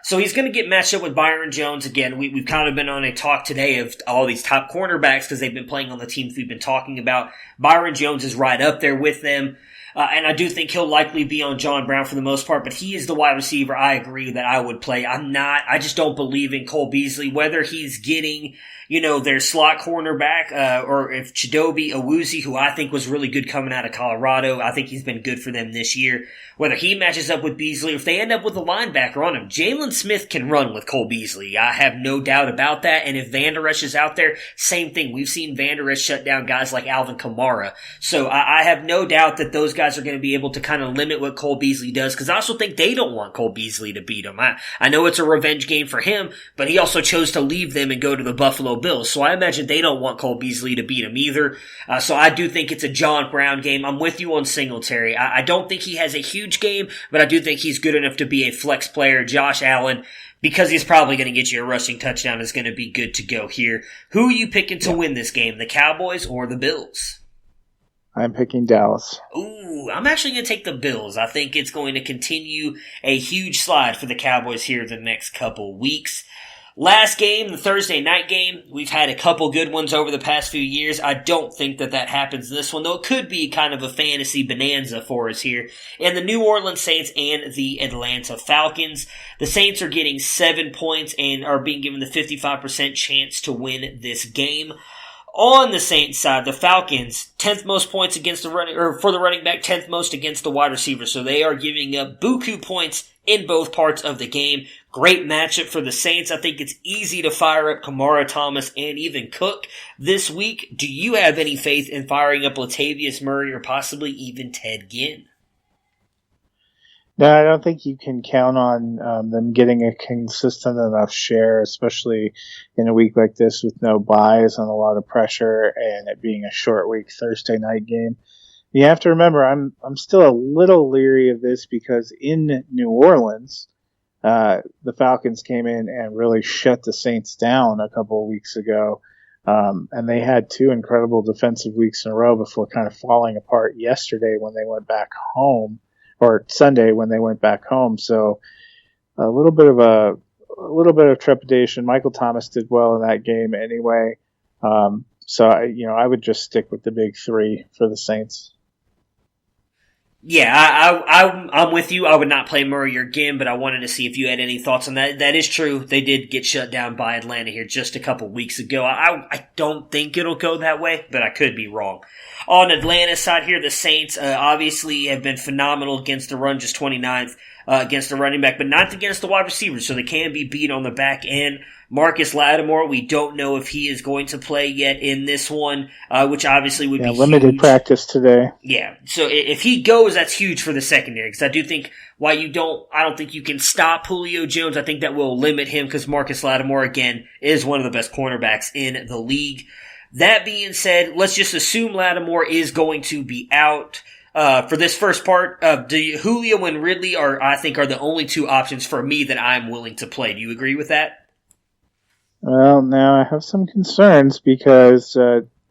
So he's going to get matched up with Byron Jones again. We've kind of been on a talk today of all these top cornerbacks because they've been playing on the teams we've been talking about. Byron Jones is right up there with them. And I do think he'll likely be on John Brown for the most part, but he is the wide receiver I agree that I would play. I just don't believe in Cole Beasley, whether he's getting, their slot cornerback, or if Chidobe Awuzie, who I think was really good coming out of Colorado, I think he's been good for them this year. Whether he matches up with Beasley, or if they end up with a linebacker on him, Jalen Smith can run with Cole Beasley. I have no doubt about that. And if Vander Esch is out there, same thing. We've seen Vander Esch shut down guys like Alvin Kamara. So I have no doubt that those guys are going to be able to kind of limit what Cole Beasley does, because I also think they don't want Cole Beasley to beat him. I know it's a revenge game for him, but he also chose to leave them and go to the Buffalo Bills. So I imagine they don't want Cole Beasley to beat him either. So I do think it's a John Brown game. I'm with you on Singletary. I don't think he has a huge game, but I do think he's good enough to be a flex player. Josh Allen, because he's probably going to get you a rushing touchdown, is going to be good to go here. Who are you picking to win this game, the Cowboys or the Bills? I'm picking Dallas. Ooh, I'm actually going to take the Bills. I think it's going to continue a huge slide for the Cowboys here the next couple weeks. Last game, the Thursday night game, we've had a couple good ones over the past few years. I don't think that happens in this one, though it could be kind of a fantasy bonanza for us here. And the New Orleans Saints and the Atlanta Falcons. The Saints are getting 7 points and are being given the 55% chance to win this game. On the Saints side, the Falcons, 10th most points against the running back, 10th most against the wide receiver. So they are giving up buku points in both parts of the game. Great matchup for the Saints. I think it's easy to fire up Kamara Thomas and even Cook this week. Do you have any faith in firing up Latavius Murray or possibly even Ted Ginn? No, I don't think you can count on them getting a consistent enough share, especially in a week like this with no buys and a lot of pressure and it being a short week Thursday night game. You have to remember, I'm still a little leery of this because in New Orleans, the Falcons came in and really shut the Saints down a couple of weeks ago. And they had 2 incredible defensive weeks in a row before kind of falling apart yesterday when they went back home. Or Sunday when they went back home. So a little bit of trepidation. Michael Thomas did well in that game anyway. So I would just stick with the big 3 for the Saints. Yeah, I'm with you. I would not play Murray or Ginn, but I wanted to see if you had any thoughts on that. That is true. They did get shut down by Atlanta here just a couple weeks ago. I don't think it'll go that way, but I could be wrong. On Atlanta's side here, the Saints obviously have been phenomenal against the run, just 29th against the running back, but not against the wide receivers, so they can be beat on the back end. Marcus Lattimore, we don't know if he is going to play yet in this one, which obviously would be limited huge. Practice today. Yeah, so if he goes, that's huge for the secondary, because I do think I don't think you can stop Julio Jones. I think that will limit him, because Marcus Lattimore, again, is one of the best cornerbacks in the league. That being said, let's just assume Lattimore is going to be out. For this first part, Julio and Ridley are the only 2 options for me that I'm willing to play. Do you agree with that? Well, now I have some concerns because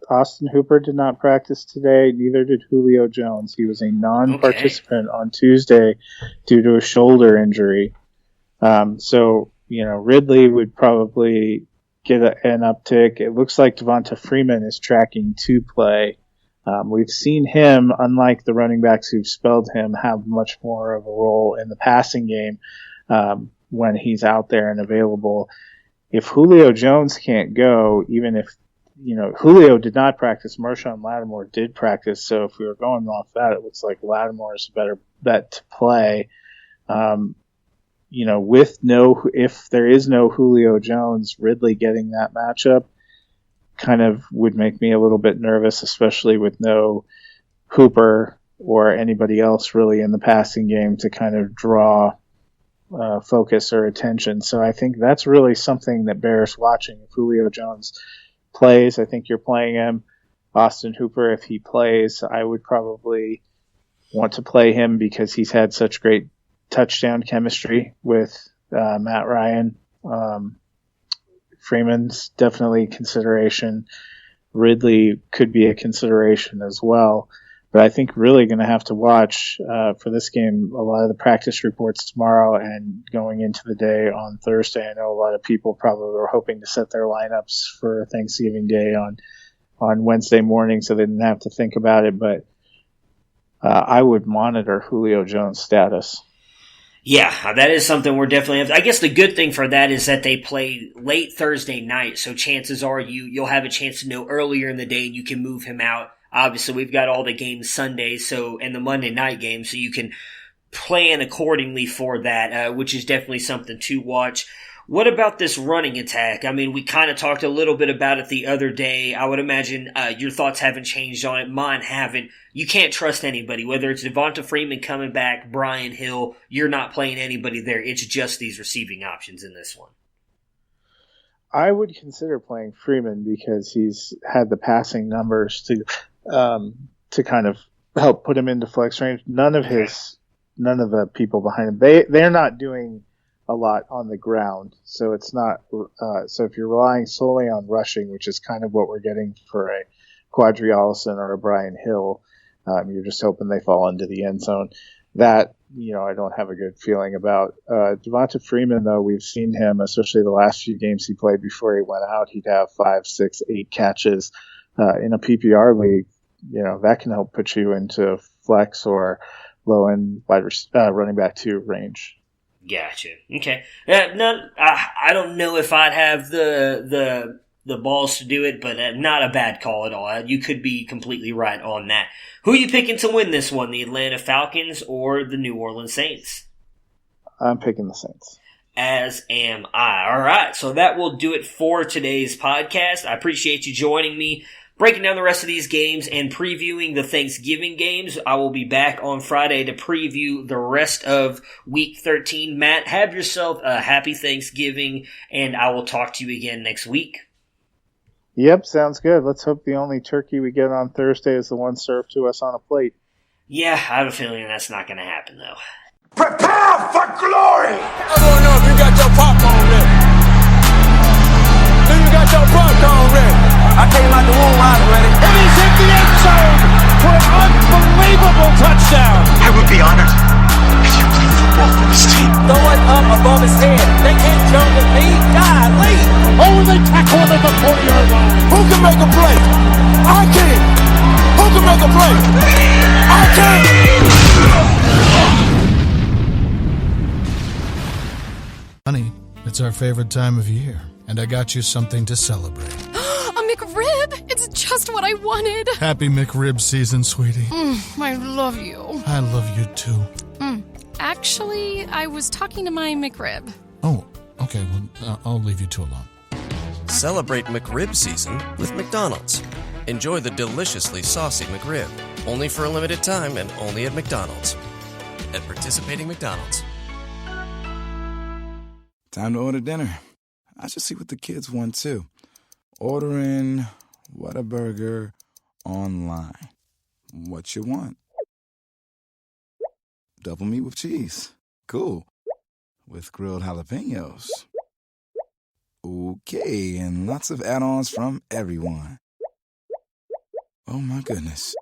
Austin Hooper did not practice today. Neither did Julio Jones. He was a non-participant on Tuesday due to a shoulder injury. So Ridley would probably get an uptick. It looks like Devonta Freeman is tracking to play. We've seen him, unlike the running backs who've spelled him, have much more of a role in the passing game when he's out there and available. If Julio Jones can't go, even if, Julio did not practice, Marshawn Lattimore did practice, so if we were going off that, it looks like Lattimore is a better bet to play. If there is no Julio Jones, Ridley getting that matchup kind of would make me a little bit nervous, especially with no Hooper or anybody else really in the passing game to kind of draw focus or attention. So I think that's really something that bears watching. If Julio Jones plays, I think you're playing him. Austin Hooper, if he plays, I would probably want to play him because he's had such great touchdown chemistry with Matt Ryan. Freeman's definitely a consideration. Ridley could be a consideration as well. But I think really going to have to watch for this game a lot of the practice reports tomorrow and going into the day on Thursday. I know a lot of people probably were hoping to set their lineups for Thanksgiving Day on Wednesday morning so they didn't have to think about it. But I would monitor Julio Jones' status. Yeah, that is something we're definitely. I guess the good thing for that is that they play late Thursday night, so chances are you'll have a chance to know earlier in the day and you can move him out. Obviously, we've got all the games Sunday, and the Monday night game, so you can plan accordingly for that, which is definitely something to watch. What about this running attack? I mean, we kind of talked a little bit about it the other day. I would imagine your thoughts haven't changed on it. Mine haven't. You can't trust anybody, whether it's Devonta Freeman coming back, Brian Hill. You're not playing anybody there. It's just these receiving options in this one. I would consider playing Freeman because he's had the passing numbers to kind of help put him into flex range. None of the people behind him, they're not doing a lot on the ground. So it's not, so if you're relying solely on rushing, which is kind of what we're getting for a Quadri Allison or a Brian Hill, you're just hoping they fall into the end zone. That, I don't have a good feeling about. Devonta Freeman, though, we've seen him, especially the last few games he played before he went out, he'd have 5, 6, 8 catches in a PPR league. That can help put you into flex or low-end running back 2 range. Gotcha. Okay. I don't know if I'd have the balls to do it, but not a bad call at all. You could be completely right on that. Who are you picking to win this one, the Atlanta Falcons or the New Orleans Saints? I'm picking the Saints. As am I. All right, so that will do it for today's podcast. I appreciate you joining me. breaking down the rest of these games and previewing the Thanksgiving games. I will be back on Friday to preview the rest of Week 13. Matt, have yourself a happy Thanksgiving, and I will talk to you again next week. Yep, sounds good. Let's hope the only turkey we get on Thursday is the one served to us on a plate. Yeah, I have a feeling that's not going to happen, though. Prepare for glory! I want to know if you got your popcorn ready. Do you got your popcorn ready? I came out the womb, I was ready. And he's hit the end zone for an unbelievable touchdown. I would be honored if you played football for this team. Throw it up above his head. They can't jump with me. Golly. Over the tackle at the 40-yard line. Who can make a play? I can. Who can make a play? I can. Honey, it's our favorite time of year, and I got you something to celebrate. A McRib! It's just what I wanted. Happy McRib season, sweetie. I love you. I love you too. Actually, I was talking to my McRib. Oh, okay, well, I'll leave you two alone. Celebrate McRib season with McDonald's. Enjoy the deliciously saucy McRib, only for a limited time and only at McDonald's. At participating McDonald's. Time to order dinner. I should see what the kids want too. Ordering Whataburger online. What you want? Double meat with cheese. Cool. With grilled jalapenos. Okay, and lots of add-ons from everyone. Oh my goodness.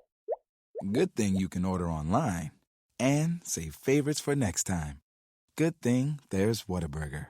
Good thing you can order online and save favorites for next time. Good thing there's Whataburger.